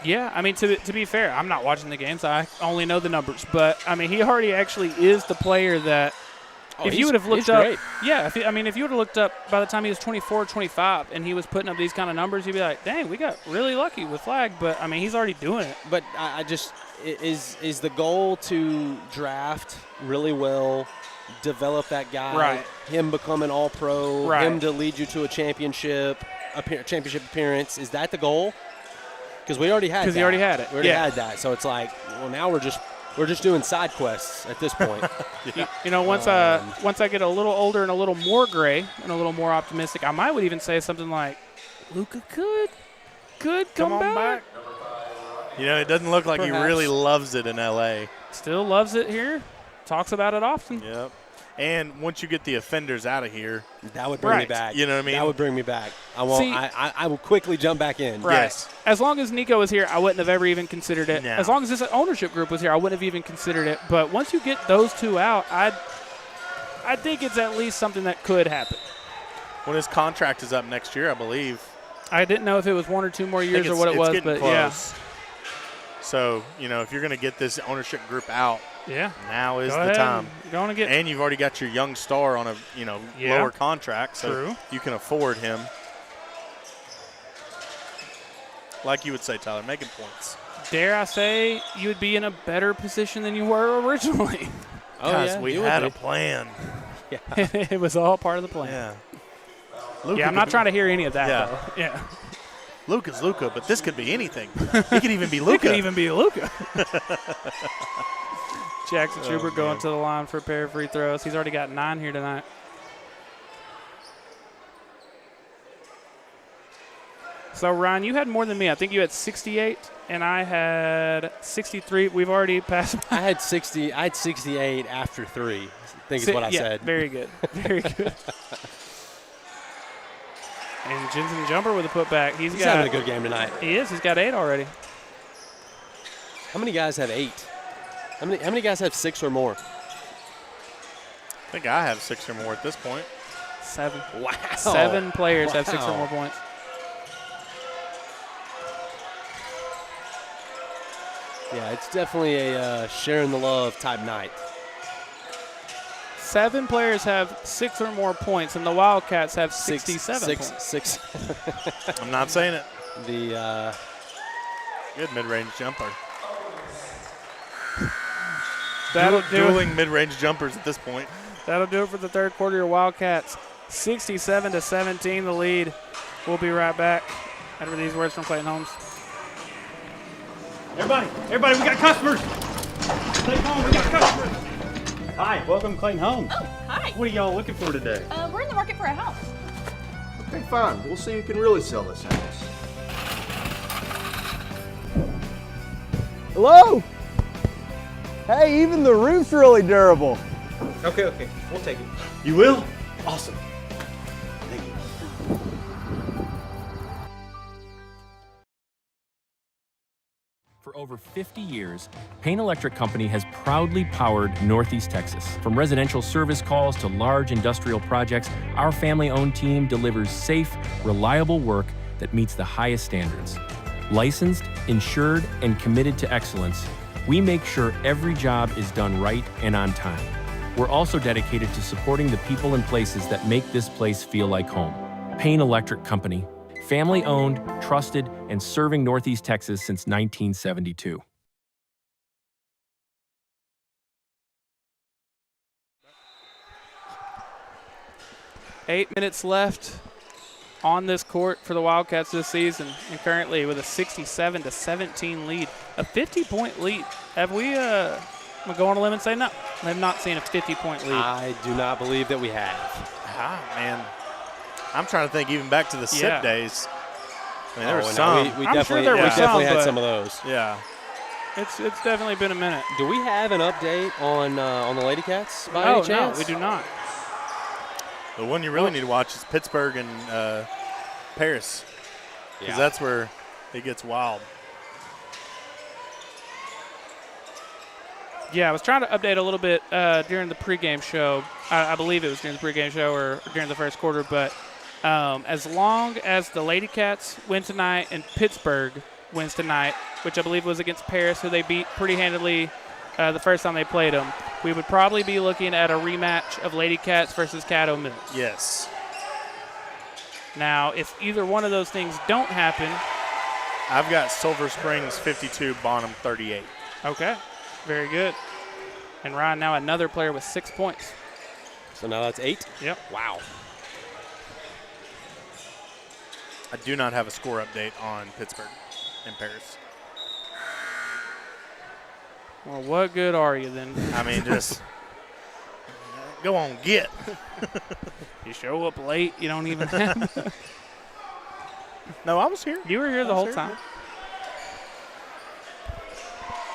Yeah, I mean, to be fair, I'm not watching the games. I only know the numbers. But, I mean, he already actually is the player that if you would have looked up. Great. Yeah, if you would have looked up by the time he was 24, 25, and he was putting up these kind of numbers, you'd be like, dang, we got really lucky with Flagg. But, I mean, he's already doing it. But I just is the goal to draft really well, develop that guy, right? Him become an all-pro, right? Him to lead you to a championship appearance. Is that the goal? Because we already had that. Because he already had it. We already had that. So it's like, well, now we're just doing side quests at this point. Once I get a little older and a little more gray and a little more optimistic, I might would even say something like, Luka could come back. It doesn't look like Perhaps. he really loves it in L.A. Still loves it here. Talks about it often. Yep. And once you get the offenders out of here, that would bring me back. You know what I mean? That would bring me back. I won't. See, I will quickly jump back in. Right. Yes. As long as Nico was here, I wouldn't have ever even considered it. No. As long as this ownership group was here, I wouldn't have even considered it. But once you get those two out, I think it's at least something that could happen. When his contract is up next year, I believe. I didn't know if it was 1 or 2 more years or what it it's was, getting but close. So, if you're going to get this ownership group out, now is the time. And you've already got your young star on a lower contract, so you can afford him. Like you would say, Tyler, making points. Dare I say you would be in a better position than you were originally. Guys, we had a plan. It was all part of the plan. Yeah. I'm not trying to hear any of that, though. Yeah. Luka's Luka, but this could be anything. He could even be Luka. It could even be Luka. Jackson Schubert going to the line for a pair of free throws. He's already got 9 here tonight. So, Ryan, you had more than me. I think you had 68, and I had 63. We've already passed. I had 60. I had 68 after 3. I think is what I said. Very good. Very good. And Jensen Jumper with a putback. He's having a good game tonight. He is. He's got 8 already. How many guys have 8? How many guys have 6 or more? I think I have 6 or more at this point. 7. Wow. 7 players have 6 or more points. Yeah, it's definitely a sharing the love type night. 7 players have 6 or more points, and the Wildcats have 67 points. 6. I'm not saying it. The good mid-range jumper. That'll do Dueling mid-range jumpers at this point. That'll do it for the third quarter. Your Wildcats 67-17 the lead. We'll be right back after these words from Clayton Holmes. Everybody, we got customers. Clayton Holmes, we got customers. Hi, welcome to Clayton Holmes. Oh, hi. What are y'all looking for today? We're in the market for a house. Okay, fine. We'll see who can really sell this house. Hello? Hey, even the roof's really durable. Okay, we'll take it. You will? Awesome. Thank you. For over 50 years, Payne Electric Company has proudly powered Northeast Texas. From residential service calls to large industrial projects, our family-owned team delivers safe, reliable work that meets the highest standards. Licensed, insured, and committed to excellence, we make sure every job is done right and on time. We're also dedicated to supporting the people and places that make this place feel like home. Payne Electric Company. Family-owned, trusted, and serving Northeast Texas since 1972. Eight minutes left on this court for the Wildcats this season, and currently with a 67-17 lead, a 50-point lead. Have we? I'm gonna go on a limb and say no. I have not seen a 50-point lead. I do not believe that we have. Man. I'm trying to think even back to the SIP days. I mean, there were no, some. We I'm definitely, sure there were we definitely some, had some of those. Yeah. It's definitely been a minute. Do we have an update on the Lady Cats by any chance? No, we do not. The one you really need to watch is Pittsburgh and Paris, because that's where it gets wild. Yeah, I was trying to update a little bit during the pregame show. I believe it was during the pregame show or during the first quarter, but as long as the Lady Cats win tonight and Pittsburgh wins tonight, which I believe was against Paris, who they beat pretty handedly the first time they played them, we would probably be looking at a rematch of Lady Cats versus Caddo Mills. Yes. Now, if either one of those things don't happen. I've got Sulphur Springs 52, Bonham 38. Okay, very good. And Ryan, now another player with 6 points. So now that's 8? Yep. Wow. I do not have a score update on Pittsburgh and Paris. Well, what good are you then? I mean, just go on, get. You show up late, you don't even have. No, I was here. You were here the whole time.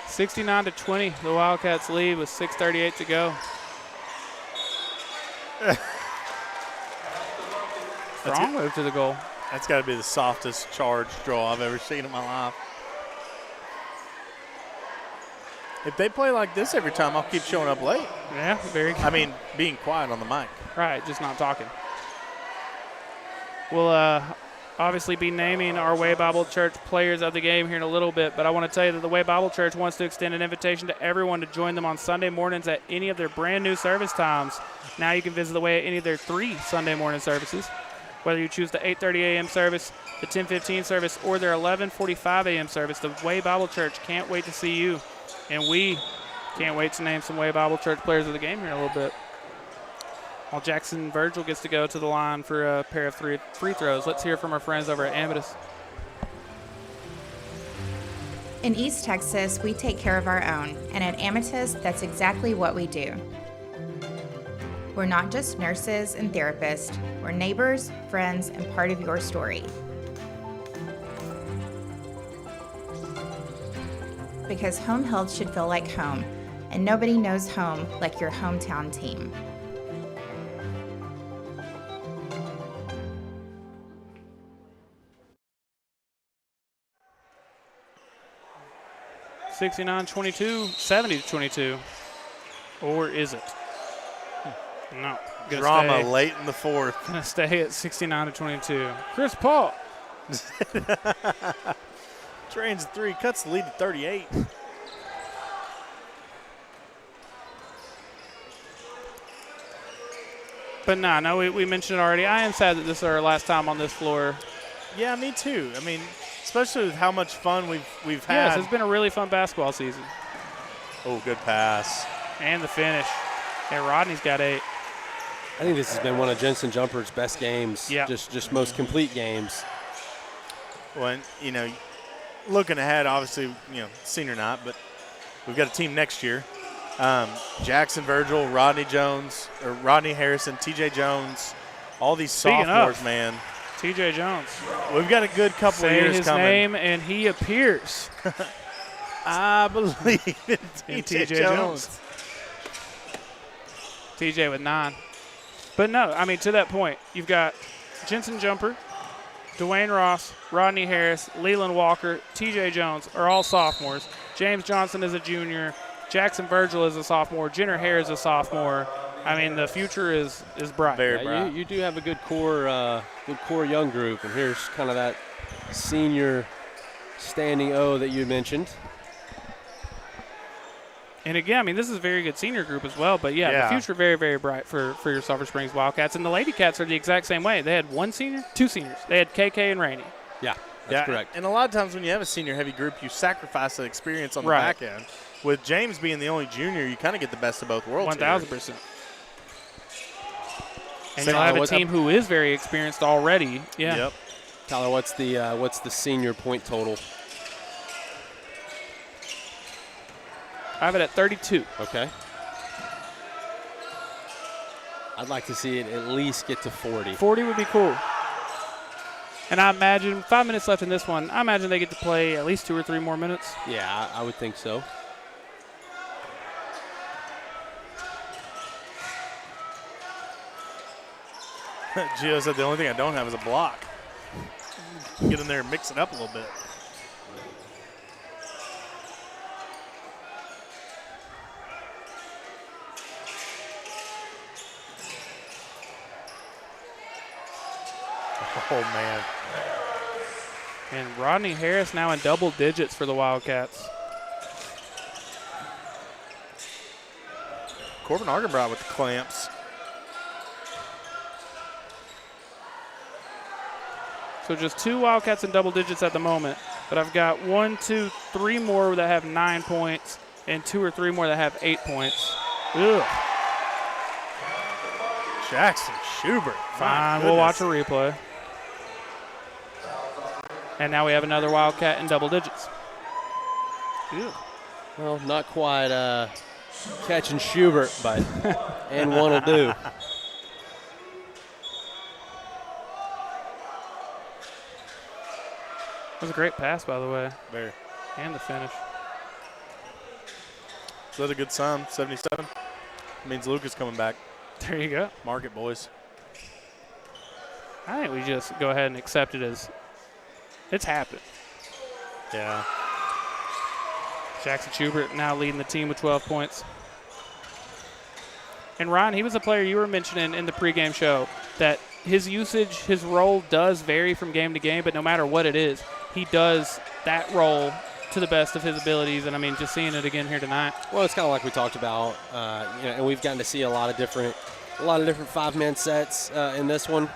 69-20, the Wildcats lead with 6:38 to go. Strong move to the goal. That's got to be the softest charge draw I've ever seen in my life. If they play like this every time, I'll keep showing up late. Yeah, very good. I mean, being quiet on the mic. Right, just not talking. We'll obviously be naming our Way Bible Church players of the game here in a little bit, but I want to tell you that the Way Bible Church wants to extend an invitation to everyone to join them on Sunday mornings at any of their brand new service times. Now you can visit the Way at any of their 3 Sunday morning services, whether you choose the 8:30 a.m. service, the 10:15 service, or their 11:45 a.m. service. The Way Bible Church can't wait to see you, and we can't wait to name some Way Bible Church players of the game here in a little bit. While Jackson Virgil gets to go to the line for a pair of free throws. Let's hear from our friends over at Amethyst. In East Texas, we take care of our own, and at Amethyst, that's exactly what we do. We're not just nurses and therapists, we're neighbors, friends, and part of your story. Because home health should feel like home, and nobody knows home like your hometown team. (69-22), 70-22, or is it? No. Drama late in the fourth. Gonna stay at 69-22. Chris Paul. Drains 3, cuts the lead to 38. But no, we mentioned it already. I am sad that this is our last time on this floor. Yeah, me too. I mean, especially with how much fun we've had. Yes, it's been a really fun basketball season. Oh, good pass. And the finish. And Rodney's got 8. I think this has been one of Jensen Jumper's best games. Yeah. Just most complete games. Well, looking ahead, obviously, senior night, but we've got a team next year. Jackson Virgil, Rodney Harrison, TJ Jones, all these sophomores, man. TJ Jones. We've got a good couple of years his coming. name and he appears. I believe in TJ Jones. TJ with 9. But no, I mean, to that point, you've got Jensen Jumper, Dwayne Ross, Rodney Harris, Leland Walker, TJ Jones are all sophomores. James Johnson is a junior. Jackson Virgil is a sophomore. Jenner Hare is a sophomore. I mean, the future is bright. Very bright. You do have a good core young group, and here's kind of that senior standing O that you mentioned. And again, I mean, this is a very good senior group as well. But yeah. The future very, very bright for your Sulphur Springs Wildcats. And the Lady Cats are the exact same way. They had 1 senior, 2 seniors. They had KK and Rainey. Yeah, that's correct. And a lot of times when you have a senior-heavy group, you sacrifice the experience on the back end. With James being the only junior, you kind of get the best of both worlds. 1,000%. And you'll have a team who is very experienced already. Yeah. Yep. Tyler, what's the senior point total? I have it at 32. Okay. I'd like to see it at least get to 40. 40 would be cool. And I imagine 5 minutes left in this one. I imagine they get to play at least 2 or 3 more minutes. Yeah, I would think so. Gio said the only thing I don't have is a block. Get in there and mix it up a little bit. Oh, man. And Rodney Harris now in double digits for the Wildcats. Corbin Argenbright with the clamps. So just 2 Wildcats in double digits at the moment. But I've got 1, 2, 3 more that have 9 points and 2 or 3 more that have 8 points. Ugh. Jackson Schubert. Fine, we'll watch a replay. And now we have another Wildcat in double digits. Ew. Well, not quite catching Schubert, but and one will do. That was a great pass, by the way. Very. And the finish. Is that a good sum? 77? Means Luke is coming back. There you go. Mark it, boys. I think we just go ahead and accept it as it's happened. Yeah. Jackson Schubert now leading the team with 12 points. And Ryan, he was a player you were mentioning in the pregame show that his usage, his role does vary from game to game, but no matter what it is, he does that role to the best of his abilities. And I mean, just seeing it again here tonight. Well, it's kind of like we talked about, and we've gotten to see a lot of different five-man sets in this one.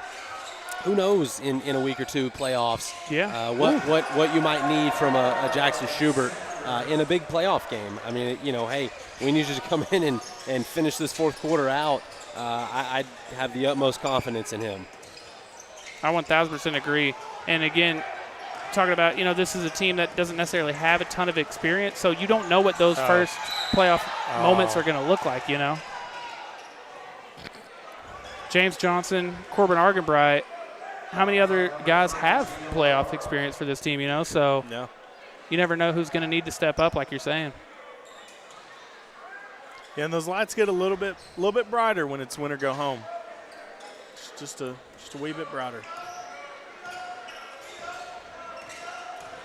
Who knows in a week or two playoffs? Yeah. What you might need from a Jackson Schubert in a big playoff game. I mean, hey, we need you to come in and finish this fourth quarter out. I have the utmost confidence in him. I 1,000% agree. And again, talking about, this is a team that doesn't necessarily have a ton of experience, so you don't know what those first playoff moments are going to look like, James Johnson, Corbin Argenbright, how many other guys have playoff experience for this team, So no. You never know who's going to need to step up, like you're saying. Yeah, and those lights get a little bit brighter when it's win or go home. Just a wee bit brighter.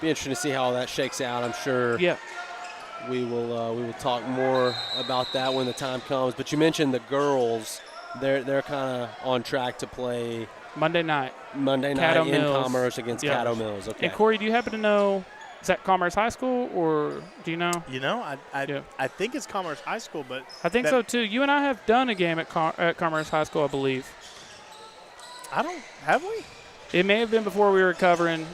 Be interesting to see how that shakes out. I'm sure. Yeah. We will talk more about that when the time comes. But you mentioned the girls. They're kind of on track to play Monday night in Commerce against Caddo Mills. Okay. And Corey, do you happen to know, is that Commerce High School, or do you know? I think it's Commerce High School, but I think so too. You and I have done a game at Commerce High School, I believe. Have we? It may have been before we were covering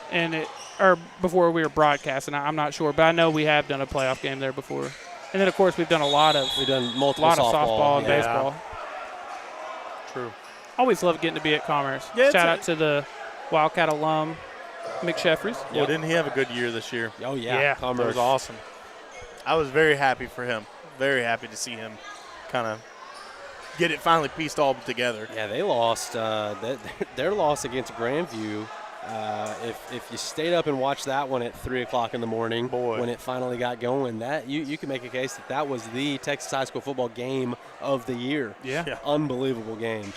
or before we were broadcasting. I'm not sure, but I know we have done a playoff game there before. And then of course we've done multiple softball and baseball. True. Always love getting to be at Commerce. Yeah, Shout out to the Wildcat alum, Mick Humphries. Well, didn't he have a good year this year? Oh, yeah. That was awesome. I was very happy for him. Very happy to see him kind of get it finally pieced all together. Yeah, they lost. Their loss against Grandview, if you stayed up and watched that one at 3 o'clock in the morning, when it finally got going, that you can make a case that was the Texas high school football game of the year. Yeah. Unbelievable game.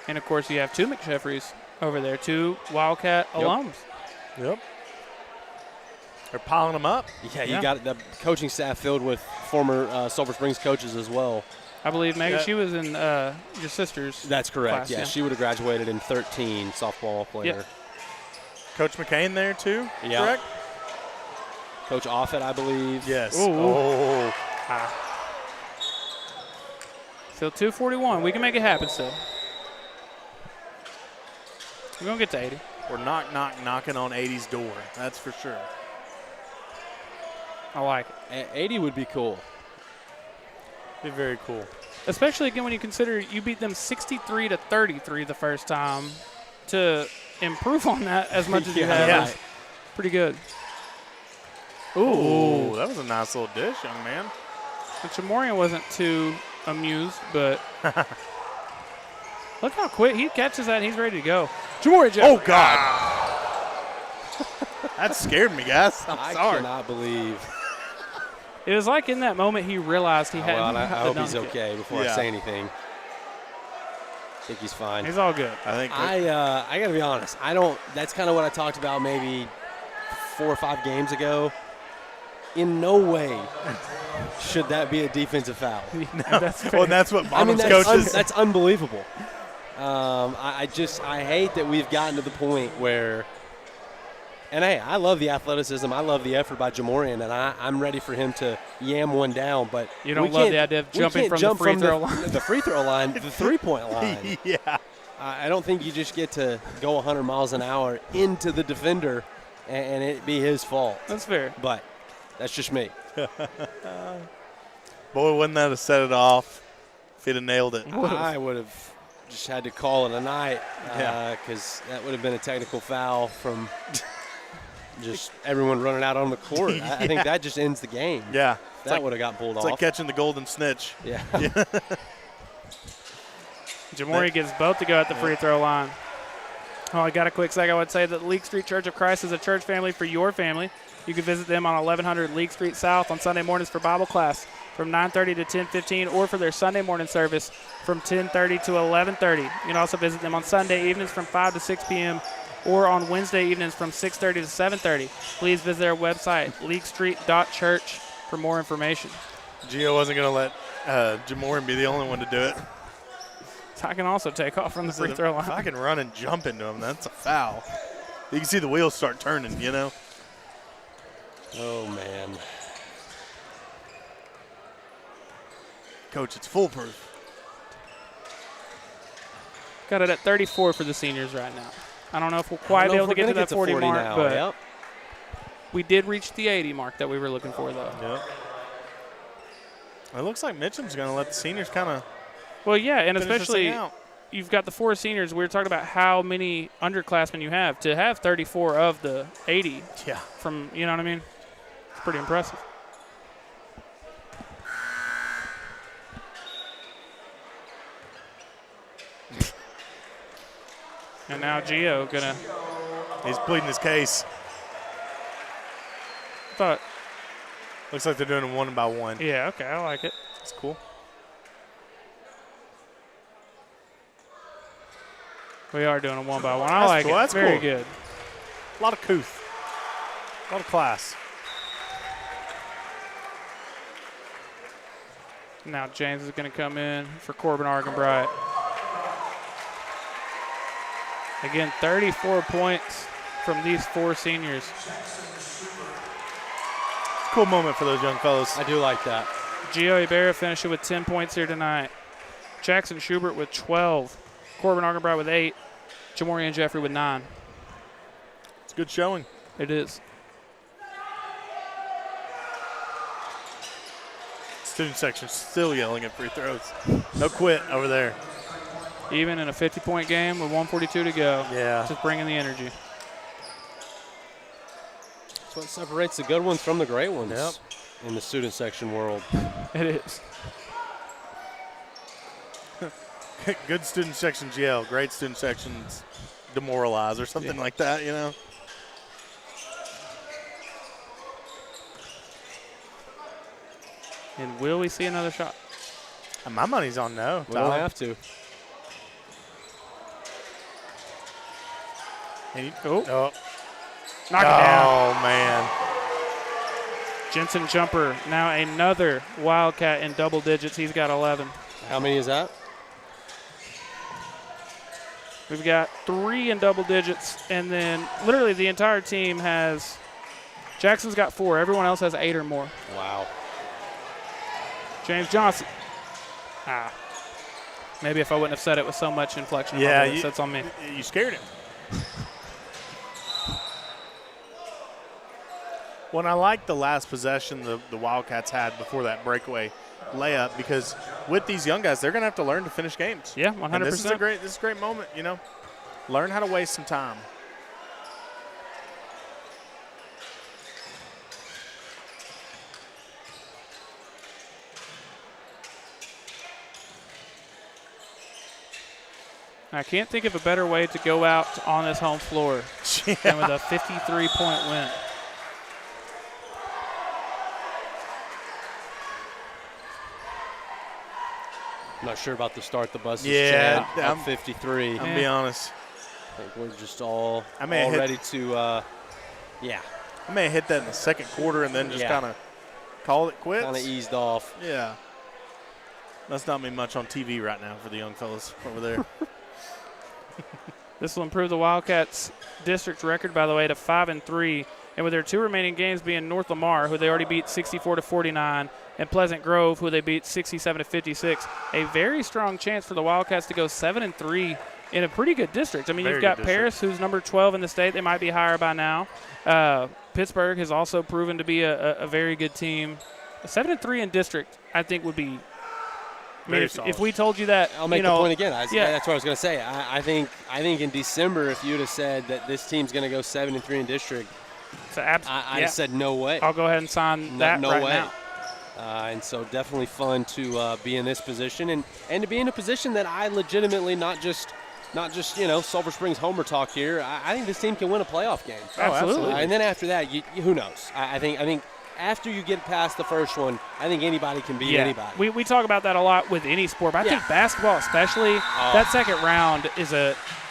And, of course, you have two McSheffreys over there, two Wildcat alums. Yep. They're piling them up. Yeah, you got the coaching staff filled with former Sulphur Springs coaches as well. I believe, Megan, she was in your sister's That's correct, class, yeah. She would have graduated in 13, softball player. Yep. Coach McCain there, too, correct? Coach Offit, I believe. Yes. Ooh. Still 2:41. We can make it happen still. We're going to get to 80. We're knocking on 80's door. That's for sure. I like it. 80 would be cool. Be very cool. Especially, again, when you consider you beat them 63-33 the first time. To improve on that as much as you have is pretty good. Ooh, that was a nice little dish, young man. And Chamorian wasn't too amused, but look how quick he catches that and he's ready to go. Chamorian, oh, God. That scared me, guys. I'm sorry. I cannot believe. It was like in that moment he realized he had. Well, I hope he's okay before I say anything. I think he's fine. He's all good. I got to be honest. That's kind of what I talked about maybe 4 or 5 games ago. In no way should that be a defensive foul. No. That's what Bonham's coaches. That's unbelievable. I hate that we've gotten to the point where. And, hey, I love the athleticism. I love the effort by Jamorian, and I'm ready for him to yam one down. But you don't love the idea of jumping from the free throw line? The free throw line, the three-point line. Yeah. I don't think you just get to go 100 miles an hour into the defender and it be his fault. That's fair. But that's just me. Boy, wouldn't that have set it off if he'd have nailed it? I would have just had to call it a night because that would have been a technical foul from – just everyone running out on the court. I think that just ends the game. Yeah. That would have got pulled off. It's like catching the golden snitch. Yeah. Jamori gets both to go at the free throw line. Oh, I got a quick second. I would say that League Street Church of Christ is a church family for your family. You can visit them on 1100 League Street South on Sunday mornings for Bible class. from 9:30 to 10:15, or for their Sunday morning service from 10:30 to 11:30. You can also visit them on Sunday evenings from 5 to 6 p.m. or on Wednesday evenings from 6:30 to 7:30. Please visit their website, leaguestreet.church, for more information. Gio wasn't going to let Jamoran be the only one to do it. I can also take off from the free throw line. If I can run and jump into him, that's a foul. You can see the wheels start turning, you know. Oh, man. Coach, it's foolproof. Got it at 34 for the seniors right now. I don't know if we'll quite be able to get to that 40 mark, now, but yep. we did reach the 80 mark that we were looking for, though. Yep. It looks like Mitchum's going to let the seniors kind of Well, yeah, and especially you've got the 4 seniors. We were talking about how many underclassmen you have. To have 34 of the 80 from, you know what I mean? It's pretty impressive. And now Gio gonna. He's pleading his case. Looks like they're doing them one by one. Yeah, okay, I like it. That's cool. We are doing them one by one. I That's like cool. it. That's Very cool. good. A lot of couth. A lot of class. Now James is going to come in for Corbin Argenbright. Again, 34 points from these 4 seniors. Cool moment for those young fellows. I do like that. Gio Ibarra finishing with 10 points here tonight. Jackson Schubert with 12. Corbin Argenbright with 8. Jamorian Jeffrey with 9. It's a good showing. It is. Student section still yelling at free throws. No quit over there. Even in a 50-point game with 1:42 to go. Yeah. Just bringing the energy. That's what separates the good ones from the great ones in the student section world. It is. Good student sections yell. Great student sections demoralize or something like that, you know. And will we see another shot? My money's on no. We don't have to. Knock it down. Oh, man. Jensen Jumper, now another Wildcat in double digits. He's got 11. How many is that? We've got 3 in double digits, and then literally the entire team has – Jackson's got 4. Everyone else has 8 or more. Wow. James Johnson. Maybe if I wouldn't have said it with so much inflection in my voice, that's on me. You scared him. Well, I like the last possession the Wildcats had before that breakaway layup, because with these young guys, they're going to have to learn to finish games. Yeah, 100%. And this is a great moment, you know. Learn how to waste some time. I can't think of a better way to go out on this home floor than with a 53-point win. I'm not sure about the start the buses. Yeah, I'm 53. I'll be honest. I think we're just all may have ready to, I may have hit that in the second quarter and then just kind of called it quits. Kind of eased off. Yeah. That's not mean much on TV right now for the young fellas over there. This will improve the Wildcats' district record, by the way, to 5-3. And with their 2 remaining games being North Lamar, who they already beat 64-49, and Pleasant Grove, who they beat 67-56, a very strong chance for the Wildcats to go 7-3 in a pretty good district. I mean, you've got Paris, who's number 12 in the state. They might be higher by now. Pittsburgh has also proven to be a very good team. 7-3 in district, I think, would be. I mean, if we told you that, I'll make the point again. That's what I was going to say. I think in December, if you'd have said that this team's going to go 7-3 in district, I said no way. I'll go ahead and sign that no right way. now. And so definitely fun to be in this position and to be in a position that I legitimately not just Sulphur Springs homer talk here. I think this team can win a playoff game. Absolutely. And then after that, who knows? I think after you get past the first one, I think anybody can beat anybody. We talk about that a lot with any sport, but I think basketball especially, that second round is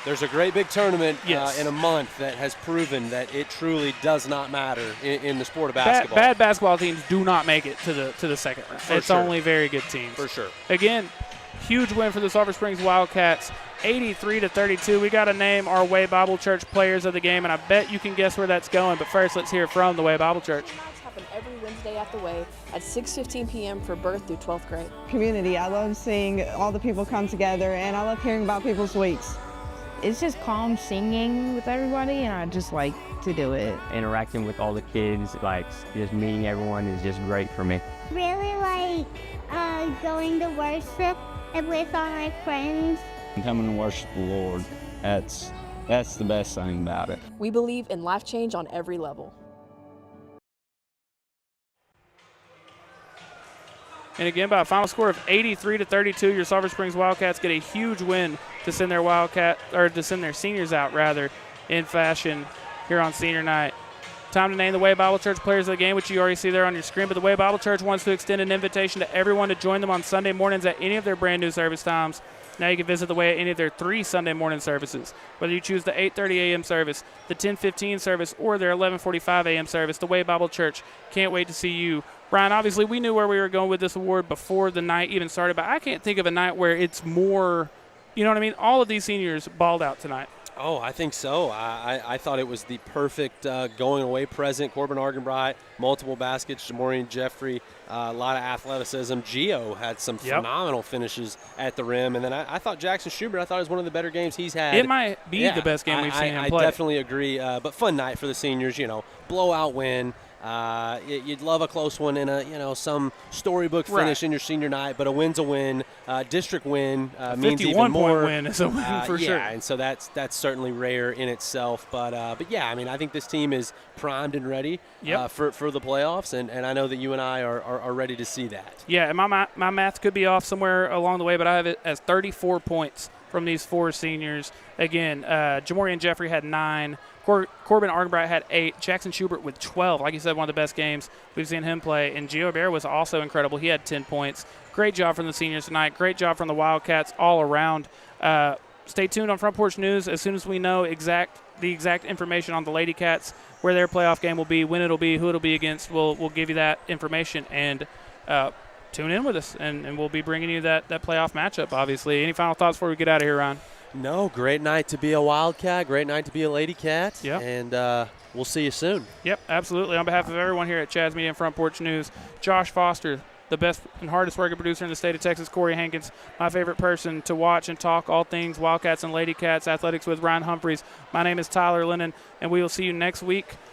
There's a great big tournament in a month that has proven that it truly does not matter in the sport of basketball. Bad basketball teams do not make it to the second round. It's only very good teams. For sure. Again, huge win for the Sulphur Springs Wildcats, 83-32. We got to name our Way Bible Church players of the game, and I bet you can guess where that's going. But first, let's hear from the Way Bible Church. Happen every Wednesday at the Way at 6:15 p.m. for birth through 12th grade. Community. I love seeing all the people come together, and I love hearing about people's weeks. It's just calm singing with everybody, and I just like to do it. Interacting with all the kids, like just meeting everyone is just great for me. Really like going to worship with all my friends. Coming to worship the Lord, that's the best thing about it. We believe in life change on every level. And again, by a final score of 83-32, your Sulphur Springs Wildcats get a huge win to send their seniors out in fashion here on senior night. Time to name the Way Bible Church players of the game, which you already see there on your screen. But the Way Bible Church wants to extend an invitation to everyone to join them on Sunday mornings at any of their brand new service times. Now you can visit the Way at any of their 3 Sunday morning services. Whether you choose the 8:30 a.m. service, the 10:15 service, or their 11:45 a.m. service, the Way Bible Church can't wait to see you. Ryan, obviously we knew where we were going with this award before the night even started, but I can't think of a night where it's more, you know what I mean? All of these seniors balled out tonight. Oh, I think so. I thought it was the perfect going away present. Corbin Argenbright, multiple baskets. Jamorian Jeffrey, a lot of athleticism. Gio had some phenomenal finishes at the rim. And then I thought Jackson Schubert, I thought it was one of the better games he's had. It might be the best game we've seen him play. I definitely agree. But fun night for the seniors, blowout win. You'd love a close one in some storybook finish in your senior night, but a win's a win. District win means even more. 51-point win is a win for sure. Yeah, and so that's certainly rare in itself. But yeah, I mean, I think this team is primed and ready for the playoffs, and I know that you and I are ready to see that. Yeah, and my math could be off somewhere along the way, but I have it as 34 points from these 4 seniors. Again, Jamorian Jeffrey had 9. Corbin Argenbright had 8. Jackson Schubert with 12. Like you said, one of the best games we've seen him play. And Gio Bear was also incredible. He had 10 points. Great job from the seniors tonight. Great job from the Wildcats all around. Stay tuned on Front Porch News. As soon as we know the exact information on the Lady Cats, where their playoff game will be, when it'll be, who it'll be against, we'll give you that information. And tune in with us, and we'll be bringing you that playoff matchup, obviously. Any final thoughts before we get out of here, Ron? No, great night to be a Wildcat, great night to be a Lady Cat, and we'll see you soon. Yep, absolutely. On behalf of everyone here at Chaz Media and Front Porch News, Josh Foster, the best and hardest working producer in the state of Texas, Corey Hankins, my favorite person to watch and talk all things Wildcats and Lady Cats athletics with, Ryan Humphries. My name is Tyler Lennon, and we will see you next week